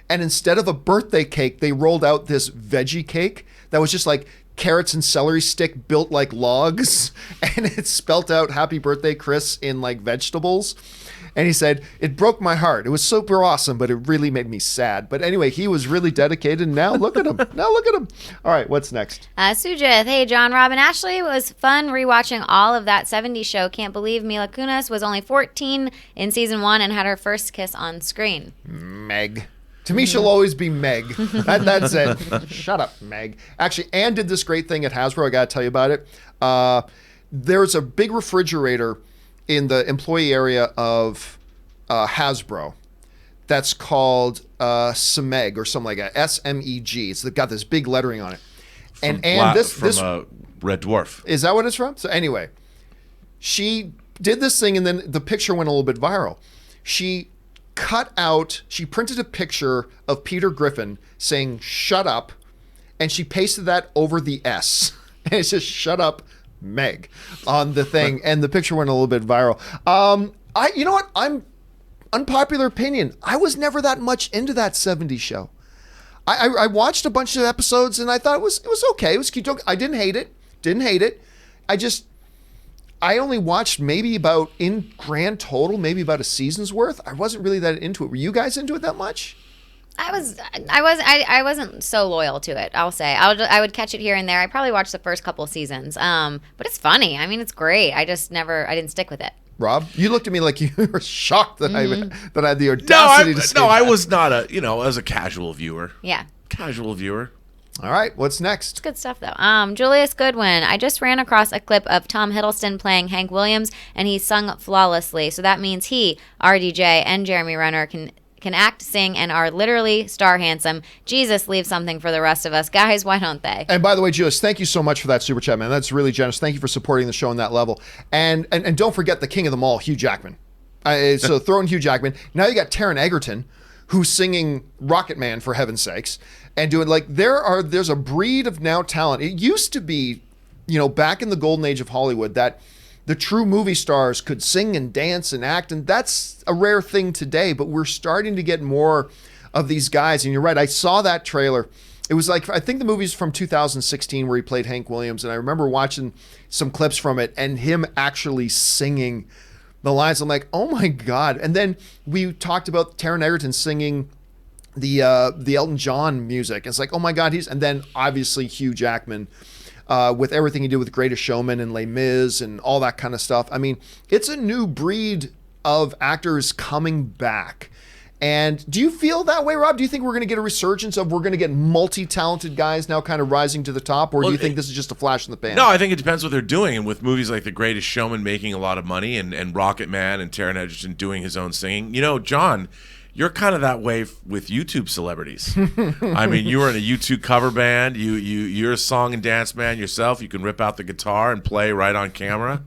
and instead of a birthday cake, they rolled out this veggie cake that was just like carrots and celery stick built like logs, and it spelt out "Happy Birthday, Chris" in like vegetables. And he said, it broke my heart. It was super awesome, but it really made me sad. But anyway, he was really dedicated, and now look at him. All right, what's next? Sujith, hey, John, Rob, and Ashley. It was fun rewatching all of that 70s show. Can't believe Mila Kunis was only 14 in season 1 and had her first kiss on screen. Meg. To me, she'll always be Meg. That's it. Shut up, Meg. Actually, Anne did this great thing at Hasbro. I got to tell you about it. There's a big refrigerator in the employee area of Hasbro that's called Smeg or something like that. SMEG. It's got this big lettering on it. From Red Dwarf. Is that what it's from? So anyway, she did this thing, and then the picture went a little bit viral. She printed a picture of Peter Griffin saying "shut up," and she pasted that over the S. And it says "shut up, Meg" on the thing, and the picture went a little bit viral. You know what? I'm unpopular opinion. I was never that much into that 70s show. I watched a bunch of episodes, and I thought it was okay. It was cute. I didn't hate it. I only watched maybe about, in grand total, maybe about a season's worth. I wasn't really that into it. Were you guys into it that much? I wasn't so loyal to it, I'll say. I would catch it here and there. I probably watched the first couple of seasons. But it's funny. I mean, it's great. I didn't stick with it. Rob, you looked at me like you were shocked that I had the audacity to say No, that. I was not as a casual viewer. Yeah. Casual viewer. All right, what's next? It's good stuff, though. Julius Goodwin. I just ran across a clip of Tom Hiddleston playing Hank Williams, and he sung flawlessly. So that means he, RDJ, and Jeremy Renner can act, sing, and are literally star handsome. Jesus, leave something for the rest of us. Guys, why don't they? And by the way, Julius, thank you so much for that super chat, man. That's really generous. Thank you for supporting the show on that level. And don't forget the king of them all, Hugh Jackman. So throw in Hugh Jackman. Now you got Taron Egerton, who's singing Rocket Man, for heaven's sakes, and doing there's a breed of now talent. It used to be, back in the golden age of Hollywood, that the true movie stars could sing and dance and act, and that's a rare thing today, but we're starting to get more of these guys. And you're right, I saw that trailer. It was like, I think the movie's from 2016 where he played Hank Williams, and I remember watching some clips from it and him actually singing the lines. I'm like, oh my God. And then we talked about Taron Egerton singing the Elton John music. It's like, oh my God, and then obviously Hugh Jackman with everything he did with Greatest Showman and Les Mis and all that kind of stuff. I mean, it's a new breed of actors coming back. And do you feel that way, Rob? Do you think we're going to get a resurgence of we're going to get multi-talented guys now kind of rising to the top? Or do you think this is just a flash in the pan? No, I think it depends what they're doing. And with movies like The Greatest Showman making a lot of money and Rocket Man and Taron Egerton doing his own singing, John, you're kind of that way with YouTube celebrities. I mean, you were in a YouTube cover band. You're a song and dance man yourself. You can rip out the guitar and play right on camera.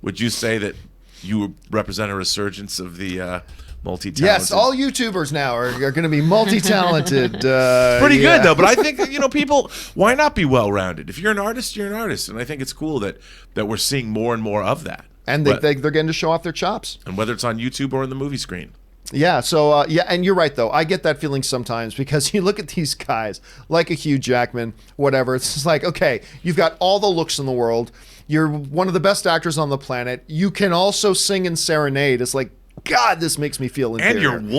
Would you say that you represent a resurgence of the multi-talented? Yes, all YouTubers now are going to be multi-talented. Pretty good, though. But I think, people, why not be well-rounded? If you're an artist, you're an artist. And I think it's cool that we're seeing more and more of that. And they're getting to show off their chops. And whether it's on YouTube or in the movie screen. Yeah, so, and you're right, though. I get that feeling sometimes because you look at these guys, like a Hugh Jackman, whatever. It's just like, okay, you've got all the looks in the world. You're one of the best actors on the planet. You can also sing and serenade. It's like, God, this makes me feel inferior. And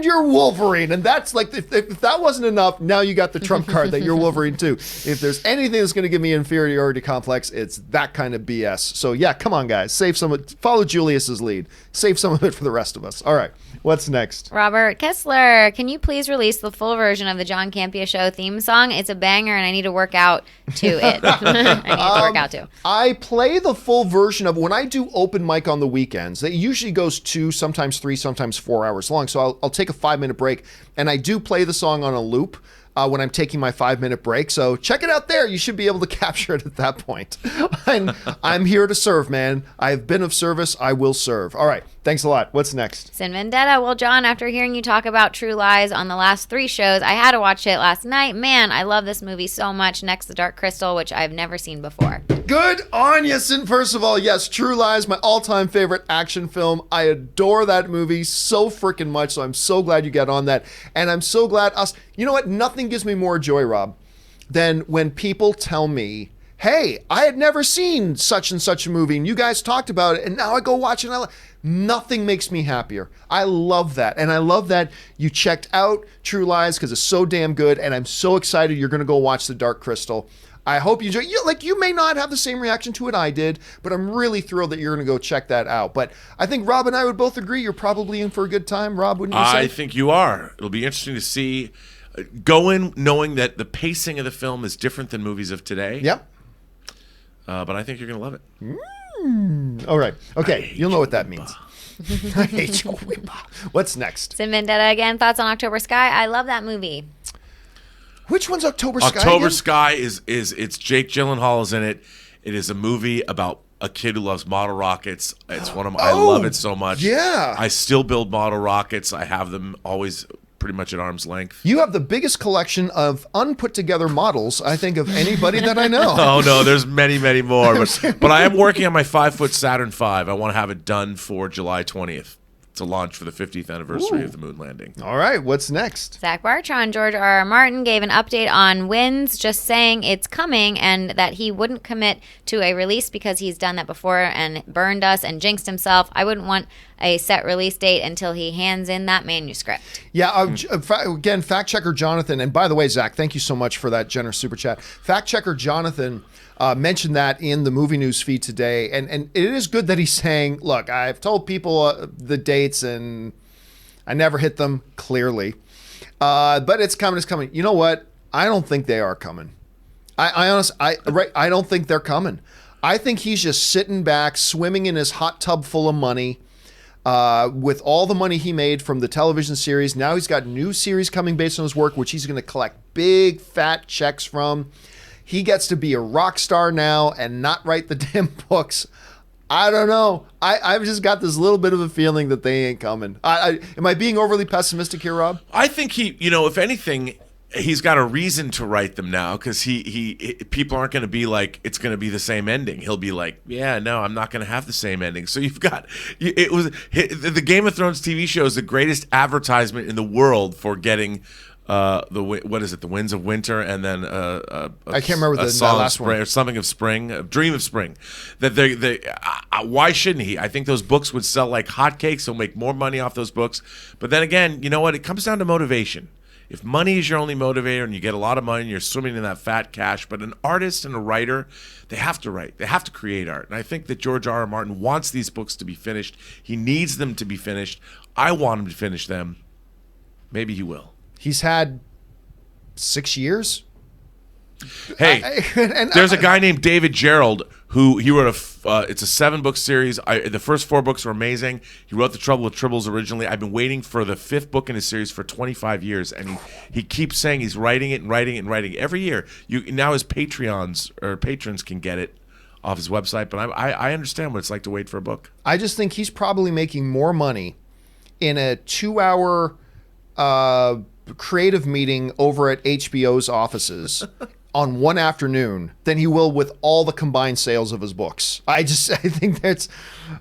you're Wolverine. And that's like, if that wasn't enough, now you got the trump card that you're Wolverine too. If there's anything that's going to give me inferiority complex, it's that kind of BS. So yeah, come on, guys. Save some, follow Julius's lead. Save some of it for the rest of us. All right, what's next? Robert Kessler, can you please release the full version of the John Campea Show theme song? It's a banger, and I need to work out to it. I need to work out to. I play the full version of when I do open mic on the weekends. It usually goes 2, sometimes 3, sometimes 4 hours long. So I'll take a 5-minute break, and I do play the song on a loop when I'm taking my 5-minute break. So check it out there. You should be able to capture it at that point. And I'm here to serve, man. I've been of service. I will serve. All right. Thanks a lot. What's next? Sin Vendetta. Well, John, after hearing you talk about True Lies on the last 3 shows, I had to watch it last night. Man, I love this movie so much. Next, The Dark Crystal, which I've never seen before. Good on you, Sin. First of all, yes, True Lies, my all-time favorite action film. I adore that movie so freaking much, so I'm so glad you got on that. And I'm so glad you know what? Nothing gives me more joy, Rob, than when people tell me, hey, I had never seen such and such a movie, and you guys talked about it, and now I go watch it. Nothing makes me happier. I love that. And I love that you checked out True Lies because it's so damn good, and I'm so excited you're going to go watch The Dark Crystal. I hope you enjoy it. You may not have the same reaction to it I did, but I'm really thrilled that you're going to go check that out. But I think Rob and I would both agree you're probably in for a good time. Rob, wouldn't you say? I think you are. It'll be interesting to see. Go in knowing that the pacing of the film is different than movies of today. Yep. But I think you're going to love it. All right. Okay. You'll know what that means. I hate you. What's next? Sin Vendetta again. Thoughts on October Sky? I love that movie. Which one's October Sky? October again? Sky it's Jake Gyllenhaal is in it. It is a movie about a kid who loves model rockets. It's one of my, I love it so much. Yeah. I still build model rockets. I have them always pretty much at arm's length. You have the biggest collection of unput together models, I think, of anybody that I know. Oh no, there's many, many more. But I am working on my 5-foot Saturn V. I want to have it done for July 20th. To launch for the 50th anniversary of the moon landing. All right, what's next? Zach Bartron, George R.R. Martin gave an update on Winds, just saying it's coming and that he wouldn't commit to a release because he's done that before and burned us and jinxed himself. I wouldn't want a set release date until he hands in that manuscript. Yeah, again, fact checker Jonathan, and by the way, Zach, thank you so much for that generous super chat. Fact checker Jonathan mentioned that in the movie news feed today, and it is good that he's saying, look, I've told people the dates and I never hit them, clearly. But it's coming. You know what? I don't think they are coming. I honestly, I don't think they're coming. I think he's just sitting back, swimming in his hot tub full of money. With all the money he made from the television series, now he's got new series coming based on his work, which he's going to collect big fat checks from. He gets to be a rock star now and not write the damn books. I don't know. I've just got this little bit of a feeling that they ain't coming. Am I being overly pessimistic here, Rob? I think if anything, he's got a reason to write them now because people aren't going to be like, it's going to be the same ending. He'll be like, yeah, no, I'm not going to have the same ending. So the Game of Thrones TV show is the greatest advertisement in the world for getting what is it? The Winds of Winter, and then I can't remember the Song last of Spring, one. or Something of Spring, a Dream of Spring. That why shouldn't he? I think those books would sell like hotcakes. He'll make more money off those books. But then again, you know what? It comes down to motivation. If money is your only motivator and you get a lot of money and you're swimming in that fat cash, but an artist and a writer, they have to write. They have to create art. And I think that George R. R. Martin wants these books to be finished. He needs them to be finished. I want him to finish them. Maybe he will. He's had 6 years. Hey, there's a guy named David Gerald who he wrote it's a 7-book series. The first 4 books were amazing. He wrote The Trouble with Tribbles originally. I've been waiting for the 5th book in his series for 25 years, and he keeps saying he's writing it and writing it and writing it every year. Now his patrons can get it off his website, but I understand what it's like to wait for a book. I just think he's probably making more money in a 2-hour creative meeting over at HBO's offices on one afternoon than he will with all the combined sales of his books. I think that's,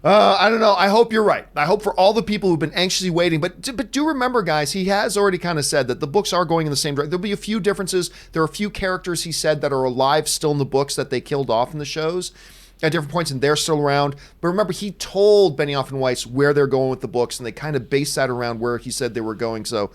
I don't know. I hope you're right. I hope for all the people who've been anxiously waiting, but do remember, guys, he has already kind of said that the books are going in the same direction. There'll be a few differences. There are a few characters he said that are alive still in the books that they killed off in the shows at different points, and they're still around. But remember, he told Benioff and Weiss where they're going with the books, and they kind of based that around where he said they were going. So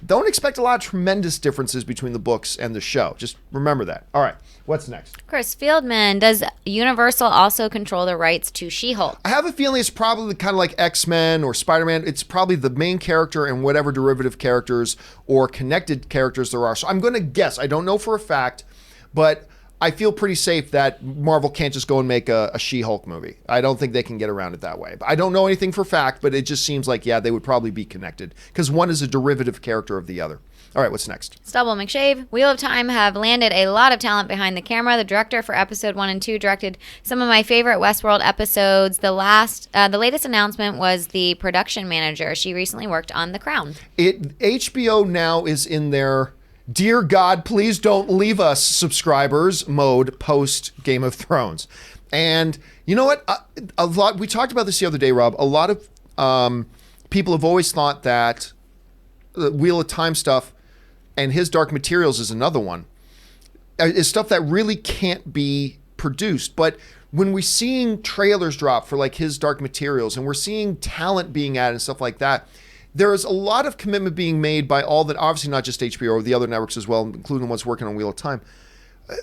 don't expect a lot of tremendous differences between the books and the show. Just remember that. All right, what's next? Chris Fieldman, does Universal also control the rights to She-Hulk? I have a feeling it's probably kind of like X-Men or Spider-Man. It's probably the main character and whatever derivative characters or connected characters there are. So I'm going to guess. I don't know for a fact, but I feel pretty safe that Marvel can't just go and make a She-Hulk movie. I don't think they can get around it that way. I don't know anything for fact, but it just seems like, yeah, they would probably be connected because one is a derivative character of the other. All right, what's next? Stubble McShave, Wheel of Time have landed a lot of talent behind the camera. The director for episode 1 and 2 directed some of my favorite Westworld episodes. The latest announcement was the production manager. She recently worked on The Crown. HBO now is in their Dear God, please don't leave us subscribers mode post Game of Thrones. And you know what? We talked about this the other day, Rob. A lot of people have always thought that the Wheel of Time stuff and His Dark Materials is another one, is stuff that really can't be produced. But when we're seeing trailers drop for like His Dark Materials and we're seeing talent being added and stuff like that, there is a lot of commitment being made by all that, obviously not just HBO or the other networks as well, including ones working on Wheel of Time.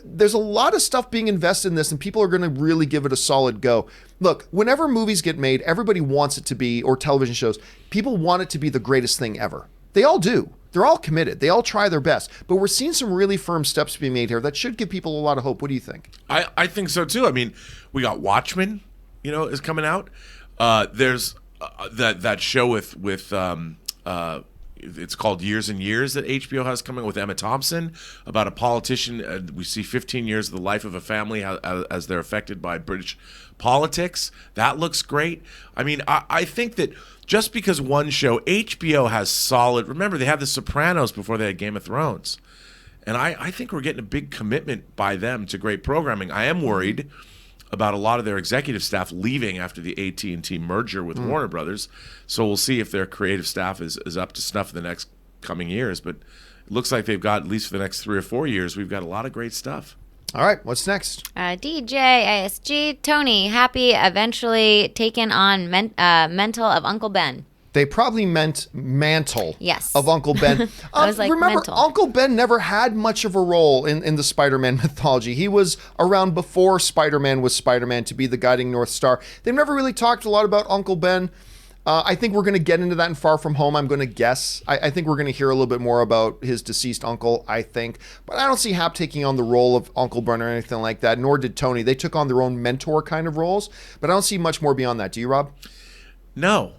There's a lot of stuff being invested in this, and people are going to really give it a solid go. Look, whenever movies get made, everybody wants it to be, or television shows, people want it to be the greatest thing ever. They all do. They're all committed. They all try their best. But we're seeing some really firm steps being made here that should give people a lot of hope. What do you think? I think so too. I mean, we got Watchmen, is coming out. There's that show with it's called Years and Years that HBO has coming with Emma Thompson about a politician. We see 15 years of the life of a family as they're affected by British politics. That looks great. I mean, I think that just because one show, HBO has solid. Remember, they had The Sopranos before they had Game of Thrones, and I think we're getting a big commitment by them to great programming. I am worried about a lot of their executive staff leaving after the AT&T merger with Warner Brothers. So we'll see if their creative staff is up to snuff in the next coming years. But it looks like they've got, at least for the next 3 or 4 years, we've got a lot of great stuff. All right, what's next? DJ ASG, Tony, happy eventually taken on Mental of Uncle Ben. They probably meant Mantle Yes. of Uncle Ben. I was like, remember, mental. Uncle Ben never had much of a role in the Spider-Man mythology. He was around before Spider-Man was Spider-Man to be the guiding North Star. They've never really talked a lot about Uncle Ben. I think we're going to get into that in Far From Home, I'm going to guess. I think we're going to hear a little bit more about his deceased uncle, I think. But I don't see Hap taking on the role of Uncle Ben or anything like that, nor did Tony. They took on their own mentor kind of roles, but I don't see much more beyond that. Do you, Rob? No.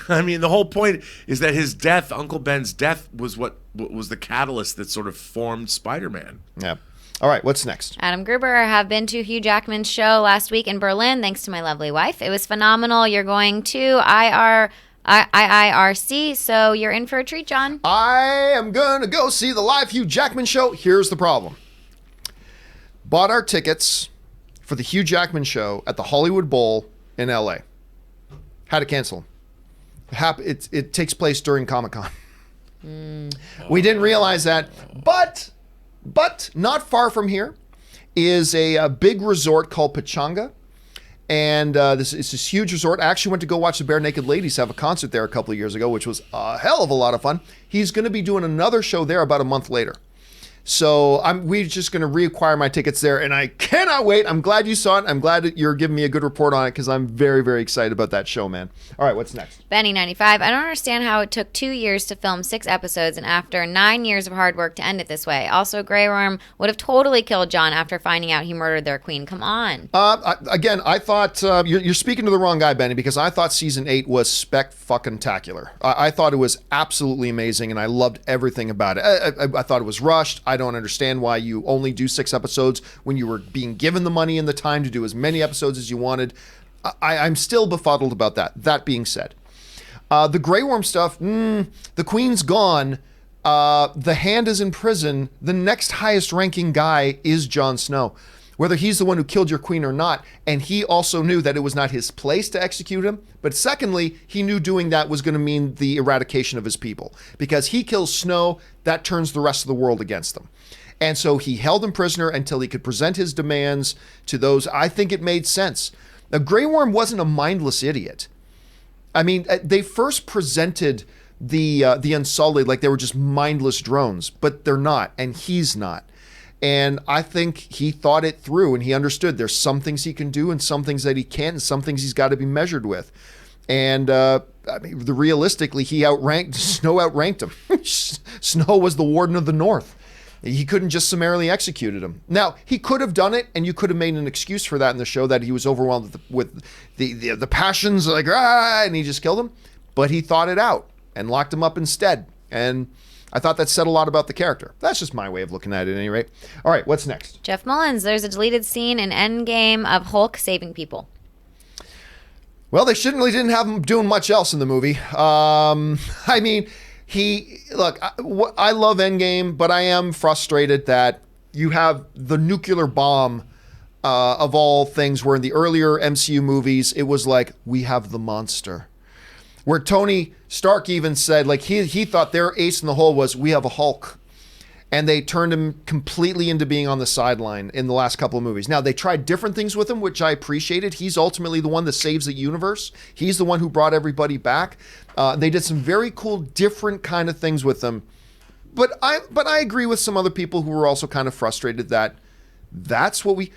I mean, the whole point is that his death, Uncle Ben's death, was what was the catalyst that sort of formed Spider-Man. Yeah. All right, what's next? Adam Gruber, have been to Hugh Jackman's show last week in Berlin, thanks to my lovely wife. It was phenomenal. You're going to IIRC, so you're in for a treat, John. I am going to go see the live Hugh Jackman show. Here's the problem. Bought our tickets for the Hugh Jackman show at the Hollywood Bowl in LA. Had to cancel them. It takes place during Comic-Con. We didn't realize that. But not far from here is a big resort called Pechanga. And it's this huge resort. I actually went to go watch the Bare Naked Ladies have a concert there a couple of years ago, which was a hell of a lot of fun. He's going to be doing another show there about a month later. So we're just going to reacquire my tickets there, and I cannot wait. I'm glad you saw it. I'm glad that you're giving me a good report on it because I'm very, very excited about that show, man. All right, what's next? Benny95, I don't understand how it took 2 years to film 6 episodes and after 9 years of hard work to end it this way. Also, Grey Worm would have totally killed John after finding out he murdered their queen. Come on. I thought you're speaking to the wrong guy, Benny, because I thought season 8 was spec-fucking-tacular. I thought it was absolutely amazing, and I loved everything about it. I thought it was rushed. I don't understand why you only do 6 episodes when you were being given the money and the time to do as many episodes as you wanted. I'm still befuddled about that. That being said, the Grey Worm stuff, the Queen's gone. The Hand is in prison. The next highest ranking guy is Jon Snow. Whether he's the one who killed your queen or not, and he also knew that it was not his place to execute him, but secondly, he knew doing that was going to mean the eradication of his people. Because he kills Snow, that turns the rest of the world against them. And so he held him prisoner until he could present his demands to those. I think it made sense. Now, Grey Worm wasn't a mindless idiot. I mean, they first presented the Unsullied like they were just mindless drones, but they're not, and he's not. And I think he thought it through, and he understood there's some things he can do and some things that he can't, and some things he's got to be measured with. And realistically, Snow outranked him. Snow was the Warden of the North. He couldn't just summarily executed him. Now, he could have done it, and you could have made an excuse for that in the show, that he was overwhelmed with the passions, like, and he just killed him. But he thought it out and locked him up instead. And I thought that said a lot about the character. That's just my way of looking at it at any rate. All right, what's next? Jeff Mullins, there's a deleted scene in Endgame of Hulk saving people. Well, they didn't have him doing much else in the movie. I mean, I love Endgame, but I am frustrated that you have the nuclear bomb of all things, where in the earlier MCU movies, it was like, we have the monster. Where Tony Stark even said, like, he thought their ace in the hole was, we have a Hulk. And they turned him completely into being on the sideline in the last couple of movies. Now, they tried different things with him, which I appreciated. He's ultimately the one that saves the universe. He's the one who brought everybody back. They did some very cool, different kind of things with him. But I agree with some other people who were also kind of frustrated that that's what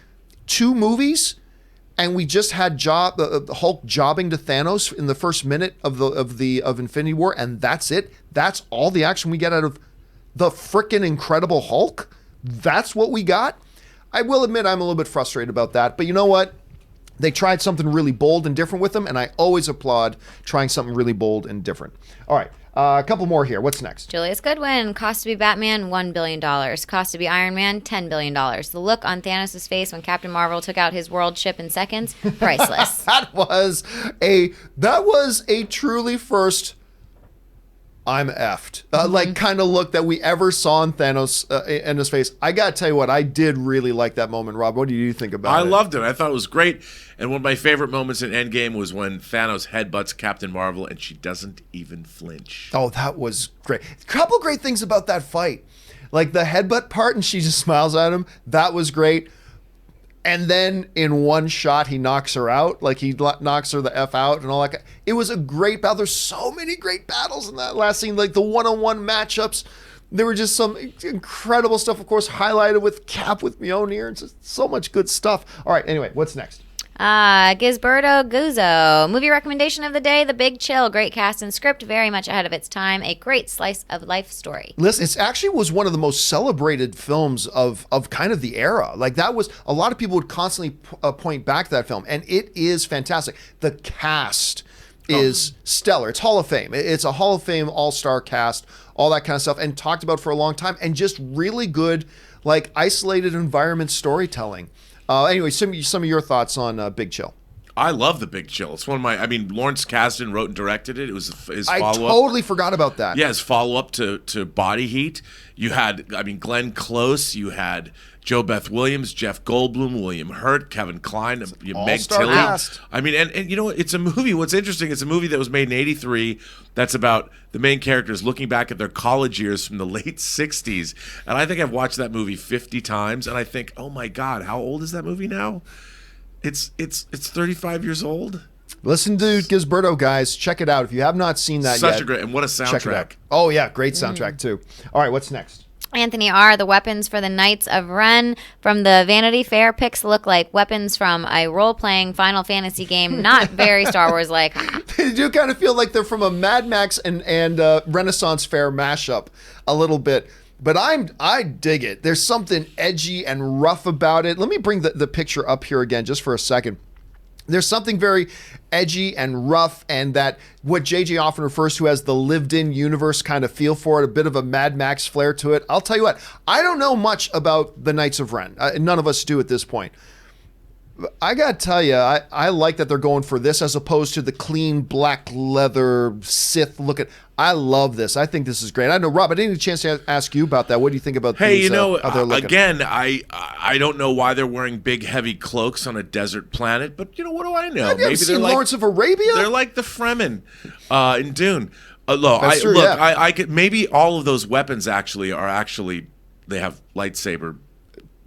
2 movies, and we just had Hulk jobbing to Thanos in the first minute of Infinity War, and that's it. That's all the action we get out of the frickin' Incredible Hulk. That's what we got. I will admit I'm a little bit frustrated about that, but you know what? They tried something really bold and different with them, and I always applaud trying something really bold and different. All right, a couple more here. What's next? Julius Goodwin, cost to be Batman, $1 billion. Cost to be Iron Man, $10 billion. The look on Thanos' face when Captain Marvel took out his world ship in seconds, priceless. That was a truly first, I'm effed, kind of look that we ever saw in Thanos in his face. I gotta tell you what, I did really like that moment. Rob, what do you think about it? I loved it. I thought it was great. And one of my favorite moments in Endgame was when Thanos headbutts Captain Marvel and she doesn't even flinch. Oh, that was great. A couple great things about that fight. Like the headbutt part and she just smiles at him. That was great. And then in one shot, he knocks her out. Like he knocks her the F out and all that. It was a great battle. There's so many great battles in that last scene. Like the one-on-one matchups. There were just some incredible stuff, of course, highlighted with Cap with Mjolnir. It's just so much good stuff. All right, anyway, what's next? Gisberto Guzzo. Movie recommendation of the day, The Big Chill. Great cast and script, very much ahead of its time. A great slice of life story. Listen, it actually was one of the most celebrated films of kind of the era. Like that was, a lot of people would constantly point back to that film, and it is fantastic. The cast is stellar. It's Hall of Fame. It's a Hall of Fame all-star cast, all that kind of stuff, and talked about for a long time, and just really good, like isolated environment storytelling. Anyway, some of your thoughts on Big Chill. I love The Big Chill. It's one of my. I mean, Lawrence Kasdan wrote and directed it. It was his follow-up. I totally forgot about that. Yeah, his follow-up to Body Heat. You had, Glenn Close. You had Joe Beth Williams, Jeff Goldblum, William Hurt, Kevin Kline, Meg all-star Tilly. cast. I mean, and you know, it's a movie. What's interesting? It's a movie that was made in '83. That's about the main characters looking back at their college years from the late '60s. And I think I've watched that movie 50 times. And I think, oh my God, how old is that movie now? It's 35 years old. Listen to Gisberto, guys. Check it out if you have not seen that yet. Such a great, and what a Check it out. soundtrack. Oh yeah, great soundtrack too. All right, what's next? Anthony R., the weapons for the Knights of Ren from the Vanity Fair pics look like weapons from a role-playing Final Fantasy game, not very Star Wars-like. They do kind of feel like they're from a Mad Max and Renaissance Fair mashup a little bit. But I dig it. There's something edgy and rough about it. Let me bring the picture up here again just for a second. There's something very edgy and rough, and that what JJ often refers to as the lived-in universe kind of feel for it, a bit of a Mad Max flair to it. I'll tell you what, I don't know much about the Knights of Ren. None of us do at this point. I gotta tell you, I like that they're going for this as opposed to the clean black leather Sith looking. I love this. I think this is great. I know, Rob, I didn't get a chance to ask you about that. What do you think about Hey, these, you know, how they're looking? again, I don't know why they're wearing big, heavy cloaks on a desert planet, but you know, what do I know? Have you ever seen Lawrence of Arabia? They're like the Fremen in Dune. Look, That's true, yeah. I could maybe all of those weapons they have lightsaber.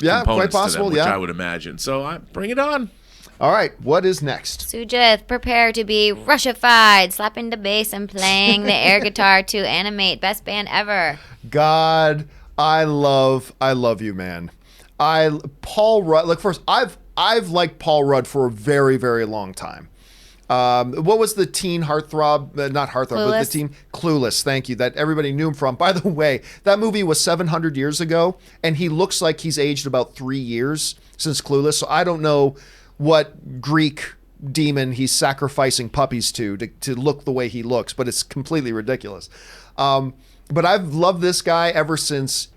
Yeah, quite components to them, possible, which yeah. I would imagine. So bring it on. All right, what is next? Sujith, prepare to be Rushified, slapping the bass and playing the air guitar to animate. Best band ever. God, I love you, man. Paul Rudd. Look, first, I've liked Paul Rudd for a very, very long time. What was the teen heartthrob? Not heartthrob, but the teen Clueless. Thank you. That everybody knew him from. By the way, that movie was 700 years ago, and he looks like he's aged about 3 years since Clueless. So I don't know what Greek demon he's sacrificing puppies to look the way he looks, but it's completely ridiculous. But I've loved this guy ever since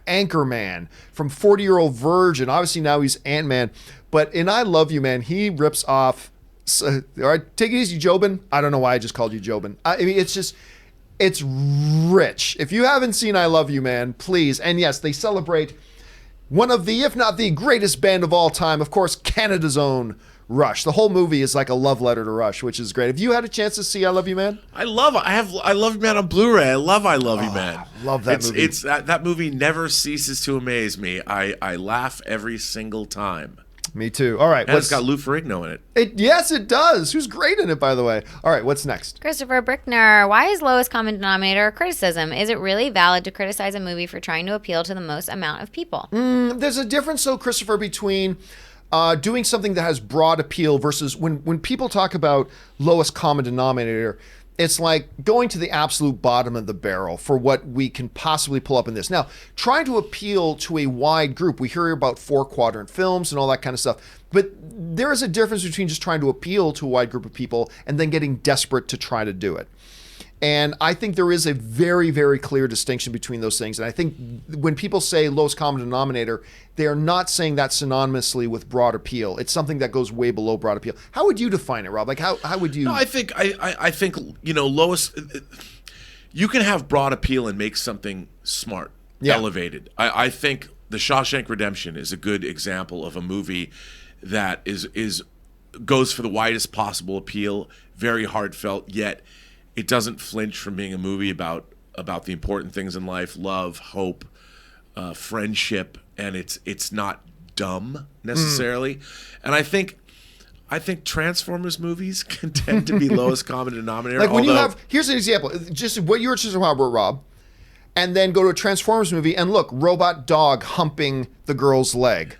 Anchorman, from 40-Year-Old Virgin. Obviously now he's Ant-Man, but in I Love You, man, he rips off. All right, take it easy, Jobin. I don't know why I just called you Jobin. I mean, it's rich. If you haven't seen I Love You, man, please. And yes, they celebrate one of the, if not the greatest band of all time, of course, Canada's own Rush. The whole movie is like a love letter to Rush, which is great. Have you had a chance to see I Love You, Man? I love You, Man on Blu-ray. I love You, Man. Love that movie. That movie never ceases to amaze me. I laugh every single time. Me too. All right. And it's got Lou Ferrigno in it. Yes, it does. Who's great in it, by the way. All right, what's next? Christopher Brickner, why is lowest common denominator a criticism? Is it really valid to criticize a movie for trying to appeal to the most amount of people? There's a difference, though, Christopher, between doing something that has broad appeal versus when people talk about lowest common denominator, it's like going to the absolute bottom of the barrel for what we can possibly pull up in this. Now, trying to appeal to a wide group, we hear about 4-quadrant films and all that kind of stuff, but there is a difference between just trying to appeal to a wide group of people and then getting desperate to try to do it. And I think there is a very, very clear distinction between those things. And I think when people say lowest common denominator, they are not saying that synonymously with broad appeal. It's something that goes way below broad appeal. How would you define it, Rob? Like, how would you? No, I think you know, lowest. You can have broad appeal and make something smart, elevated. I think The Shawshank Redemption is a good example of a movie that goes for the widest possible appeal, very heartfelt, yet it doesn't flinch from being a movie about the important things in life: love, hope, friendship, and it's not dumb necessarily. And I think Transformers movies can tend to be lowest common denominator. Like when you have, here's an example, just what you were just talking about, Rob, and then go to a Transformers movie and look, robot dog humping the girl's leg.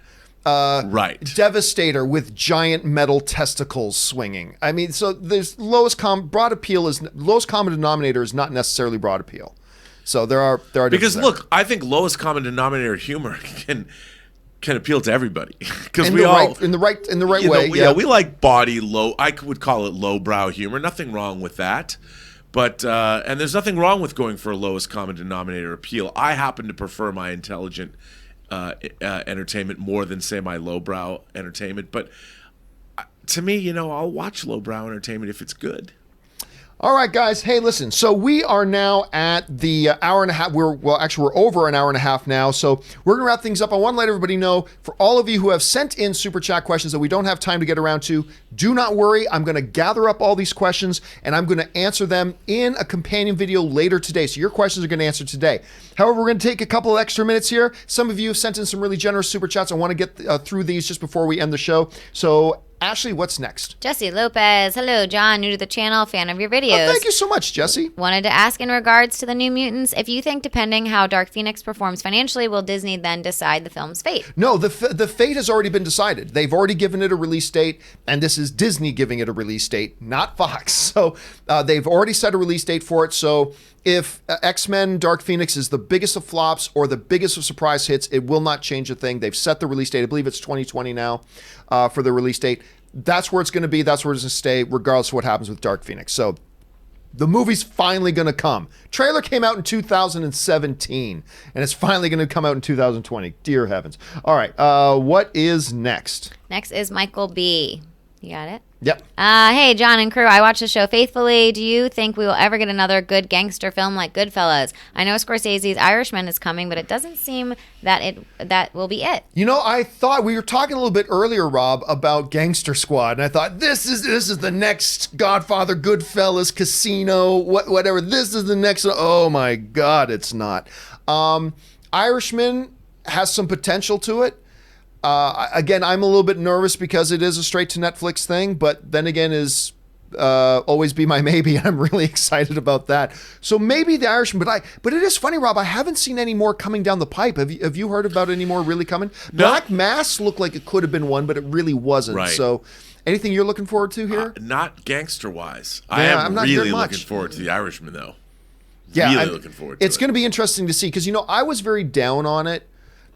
Right. Devastator with giant metal testicles swinging. I mean, so there's lowest common denominator is not necessarily broad appeal. So there are because there. Look, I think lowest common denominator humor can appeal to everybody because in we all in the right way. Yeah, we like body low. I would call it lowbrow humor. Nothing wrong with that. But and there's nothing wrong with going for a lowest common denominator appeal. I happen to prefer my intelligent entertainment more than, say, my lowbrow entertainment. But to me, I'll watch lowbrow entertainment if it's good. All right, guys. Hey, listen. So we are now at the hour and a half. We're over an hour and a half now. So we're going to wrap things up. I want to let everybody know, for all of you who have sent in super chat questions that we don't have time to get around to, do not worry. I'm going to gather up all these questions and I'm going to answer them in a companion video later today. So your questions are going to answer today. However, we're going to take a couple of extra minutes here. Some of you have sent in some really generous super chats. I want to get through these just before we end the show. So Ashley, what's next? Jesse Lopez. Hello, John. New to the channel. Fan of your videos. Oh, thank you so much, Jesse. Wanted to ask in regards to the New Mutants, if you think depending how Dark Phoenix performs financially, will Disney then decide the film's fate? No, the fate has already been decided. They've already given it a release date, and this is Disney giving it a release date, not Fox. So they've already set a release date for it. So if X-Men Dark Phoenix is the biggest of flops or the biggest of surprise hits, it will not change a thing. They've set the release date. I believe it's 2020 now for the release date. That's where it's going to be. That's where it's going to stay, regardless of what happens with Dark Phoenix. So the movie's finally going to come. Trailer came out in 2017, and it's finally going to come out in 2020. Dear heavens. All right. What is next? Next is Michael B. You got it? Yep. Hey, John and crew. I watch the show faithfully. Do you think we will ever get another good gangster film like Goodfellas? I know Scorsese's Irishman is coming, but it doesn't seem that will be it. I thought we were talking a little bit earlier, Rob, about Gangster Squad, and I thought this is the next Godfather, Goodfellas, Casino, whatever. This is the next. Oh my God, it's not. Irishman has some potential to it. Again, I'm a little bit nervous because it is a straight to Netflix thing, but then again is always be my maybe. I'm really excited about that. So maybe The Irishman, but it is funny, Rob, I haven't seen any more coming down the pipe. Have you heard about any more really coming? No. Black Mass looked like it could have been one, but it really wasn't. Right. So anything you're looking forward to here? Not gangster-wise. Yeah, I am I'm not really very much. looking forward to The Irishman, though. Yeah, really looking forward to it's going to be interesting to see because, I was very down on it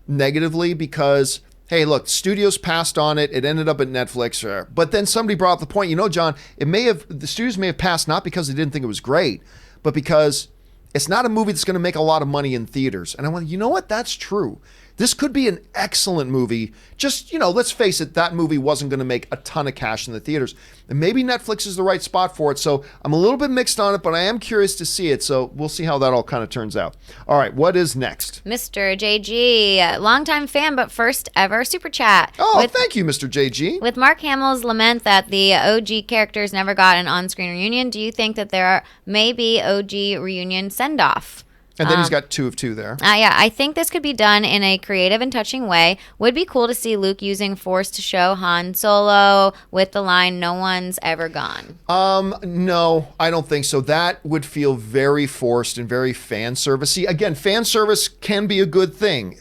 negatively because, hey, look, studios passed on it. It ended up at Netflix. But then somebody brought up the point, John, the studios may have passed not because they didn't think it was great, but because it's not a movie that's going to make a lot of money in theaters. And I went, you know what? That's true. This could be an excellent movie. Just, let's face it, that movie wasn't going to make a ton of cash in the theaters. And maybe Netflix is the right spot for it. So I'm a little bit mixed on it, but I am curious to see it. So we'll see how that all kind of turns out. All right, what is next? Mr. JG, longtime fan, but first ever super chat. Oh, thank you, Mr. JG. With Mark Hamill's lament that the OG characters never got an on-screen reunion, do you think that there may be OG reunion send-off? And then he's got 2 of 2 there. Yeah, I think this could be done in a creative and touching way. Would be cool to see Luke using Force to show Han Solo with the line, "No one's ever gone." No, I don't think so. That would feel very forced and very fan servicey. Again, fan service can be a good thing.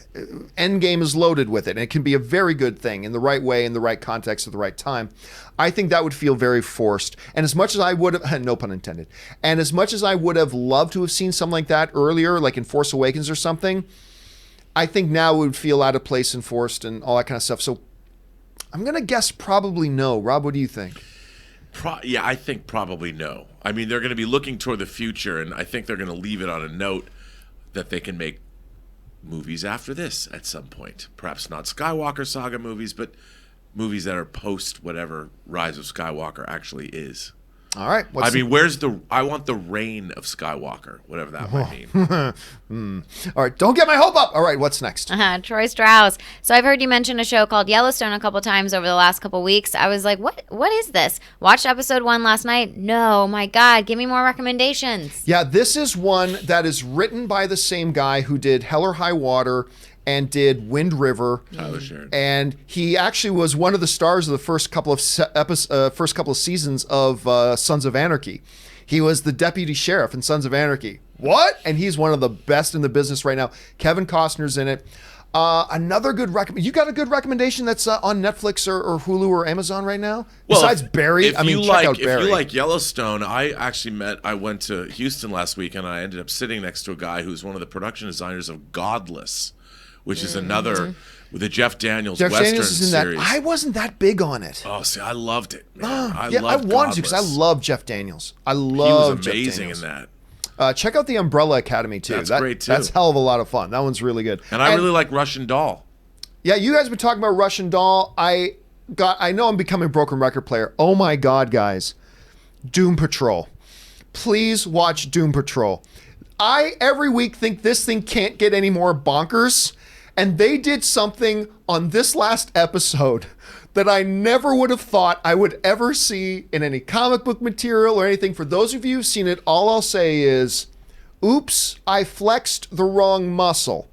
Endgame is loaded with it, and it can be a very good thing in the right way, in the right context, at the right time. I think that would feel very forced. And as much as I would have, no pun intended, and as much as I would have loved to have seen something like that earlier, like in Force Awakens or something, I think now it would feel out of place and forced and all that kind of stuff. So I'm going to guess probably no. Rob, what do you think? Yeah, I think probably no. I mean, they're going to be looking toward the future, and I think they're going to leave it on a note that they can make movies after this at some point. Perhaps not Skywalker saga movies, but movies that are post whatever Rise of Skywalker actually is. All right. I want the reign of Skywalker, whatever that might mean. All right. Don't get my hope up. All right. What's next? Troy Strauss. So I've heard you mention a show called Yellowstone a couple times over the last couple weeks. I was like, what is this? Watched episode 1 last night. No, my God. Give me more recommendations. Yeah, this is one that is written by the same guy who did Hell or High Water and did Wind River. Tyler Sheridan. And he actually was one of the stars of the first couple of seasons of Sons of Anarchy. He was the deputy sheriff in Sons of Anarchy. What? And he's one of the best in the business right now. Kevin Costner's in it. Another good recommendation. You got a good recommendation that's on Netflix or Hulu or Amazon right now? Well, besides Barry? Check out Barry. If you like Yellowstone, I went to Houston last week and I ended up sitting next to a guy who's one of the production designers of Godless, which is another with the Jeff Daniels Western is in series. That. I wasn't that big on it. Oh, see, I loved it, man. I wanted to because I love Jeff Daniels. He was amazing in that. Check out the Umbrella Academy too. That's great too. That's a hell of a lot of fun. That one's really good. And I really like Russian Doll. Yeah, you guys have been talking about Russian Doll. God, I know I'm becoming a broken record player. Oh my God, guys. Doom Patrol. Please watch Doom Patrol. I, every week, think this thing can't get any more bonkers. And they did something on this last episode that I never would have thought I would ever see in any comic book material or anything. For those of you who've seen it, all I'll say is, oops, I flexed the wrong muscle.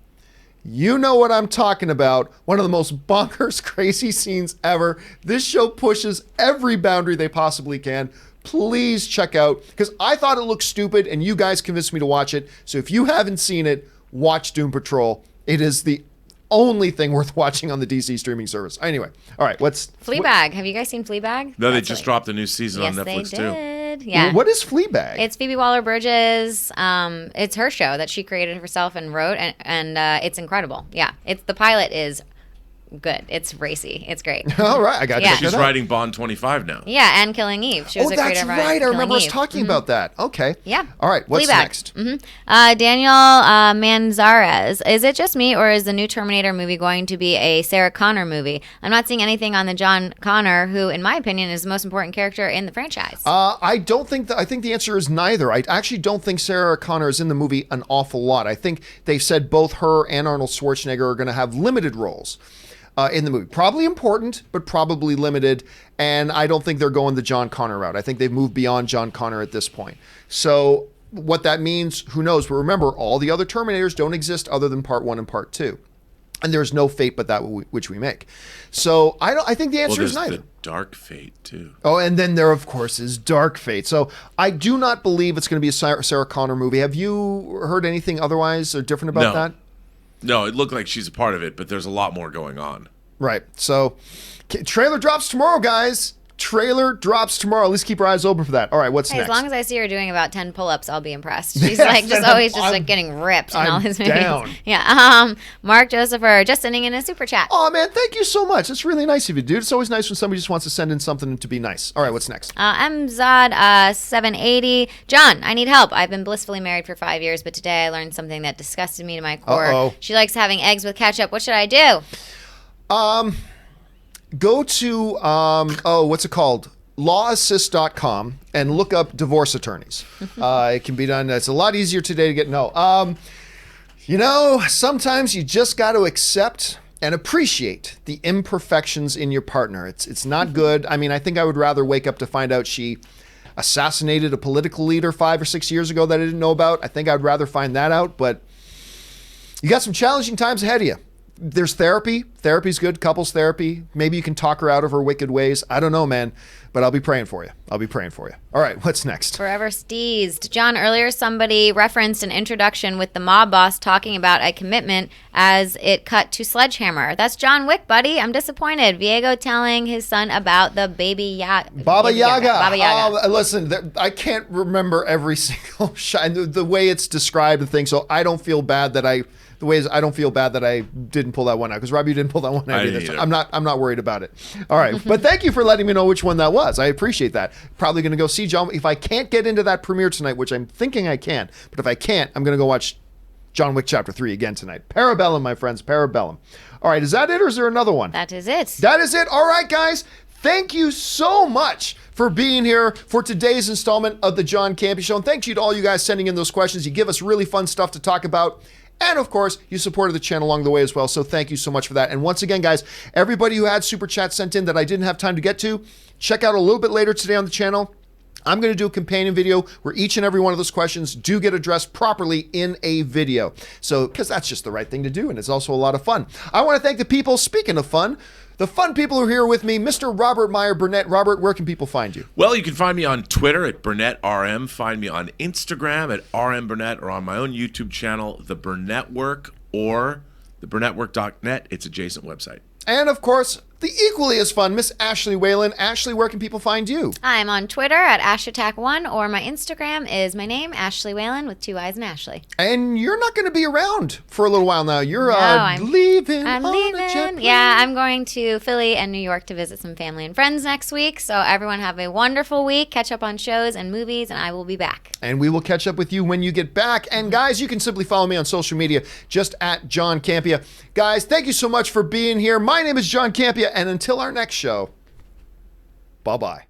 You know what I'm talking about. One of the most bonkers, crazy scenes ever. This show pushes every boundary they possibly can. Please check out, because I thought it looked stupid and you guys convinced me to watch it. So if you haven't seen it, watch Doom Patrol. It is the only thing worth watching on the DC streaming service. Anyway, all right, Fleabag. Have you guys seen Fleabag? No, they just dropped a new season on Netflix they too. did. Yeah. What is Fleabag? It's Phoebe Waller-Bridge's. It's her show that she created herself and wrote, and it's incredible. Yeah, the pilot is good. It's racy. It's great. All right, I got you. She's writing Bond 25 now. Yeah, and Killing Eve. She was a that's creator right. I remember us Eve. talking about that. Okay. Yeah. All right, what's Fleabag. next? Daniel Manzarez. Is it just me, or is the new Terminator movie going to be a Sarah Connor movie? I'm not seeing anything on the John Connor, who, in my opinion, is the most important character in the franchise. I don't think I think the answer is neither. I actually don't think Sarah Connor is in the movie an awful lot. I think they've said both her and Arnold Schwarzenegger are going to have limited roles in the movie. Probably important, but probably limited. And I don't think they're going the John Connor route. I think they've moved beyond John Connor at this point. So what that means, who knows? But remember, all the other Terminators don't exist other than Part 1 and Part 2. And there's no fate but that which we make. So I think the answer is neither. The Dark Fate too. Oh, and then there, of course, is Dark Fate. So I do not believe it's going to be a Sarah Connor movie. Have you heard anything otherwise or different about that? No, it looked like she's a part of it, but there's a lot more going on. Right. So trailer drops tomorrow, guys. Trailer drops tomorrow. At least keep our eyes open for that. All right, what's next? As long as I see her doing about 10 pull-ups, I'll be impressed. She's always getting ripped in all his movies. Down. Yeah. Mark Josepher just sending in a super chat. Oh, man, thank you so much. It's really nice of you, dude. It's always nice when somebody just wants to send in something to be nice. All right, what's next? MZod 780. John, I need help. I've been blissfully married for 5 years, but today I learned something that disgusted me to my core. Uh-oh. She likes having eggs with ketchup. What should I do? Go to, what's it called? lawassist.com and look up divorce attorneys. It can be done. It's a lot easier today to get, sometimes you just got to accept and appreciate the imperfections in your partner. It's not good. I mean, I think I would rather wake up to find out she assassinated a political leader 5 or 6 years ago that I didn't know about. I think I'd rather find that out, but you got some challenging times ahead of you. There's therapy. Therapy's good. Couples therapy. Maybe you can talk her out of her wicked ways. I don't know, man, but I'll be praying for you. All right, what's next? Forever Steezed. John, earlier somebody referenced an introduction with the mob boss talking about a commitment as it cut to Sledgehammer. That's John Wick, buddy. I'm disappointed. Viego telling his son about the Baba Yaga. Baba Yaga. Listen, I can't remember every single shot, the way it's described and things, so I don't feel bad that I didn't pull that one out, because Rob, you didn't pull that one out either. So I'm not worried about it. All right, but thank you for letting me know which one that was. I appreciate that. Probably going to go see John. If I can't get into that premiere tonight, which I'm thinking I can, but if I can't, I'm going to go watch John Wick Chapter 3 again tonight. Parabellum, my friends, Parabellum. All right, is that it, or is there another one? That is it. That is it. All right, guys. Thank you so much for being here for today's installment of the John Campea Show. And thank you to all you guys sending in those questions. You give us really fun stuff to talk about. And of course, you supported the channel along the way as well. So thank you so much for that. And once again, guys, everybody who had super chats sent in that I didn't have time to get to, check out a little bit later today on the channel. I'm going to do a companion video where each and every one of those questions do get addressed properly in a video. So, because that's just the right thing to do, and it's also a lot of fun. I want to thank the people, speaking of fun, the fun people who are here with me, Mr. Robert Meyer Burnett. Robert, where can people find you? Well, you can find me on Twitter at BurnettRM. Find me on Instagram at RMBurnett, or on my own YouTube channel, The Burnettwork, or theburnettwork.net. It's adjacent website. And of course, the equally as fun, Miss Ashley Whalen. Ashley, where can people find you? I'm on Twitter at AshAttack1, or my Instagram is my name, Ashley Whalen, with 2 I's and Ashley. And you're not going to be around for a little while now. You're leaving. I'm on leaving. A jet plane. Yeah, I'm going to Philly and New York to visit some family and friends next week. So everyone have a wonderful week. Catch up on shows and movies, and I will be back. And we will catch up with you when you get back. And guys, you can simply follow me on social media, just at John Campea. Guys, thank you so much for being here. My name is John Campea, and until our next show, bye-bye.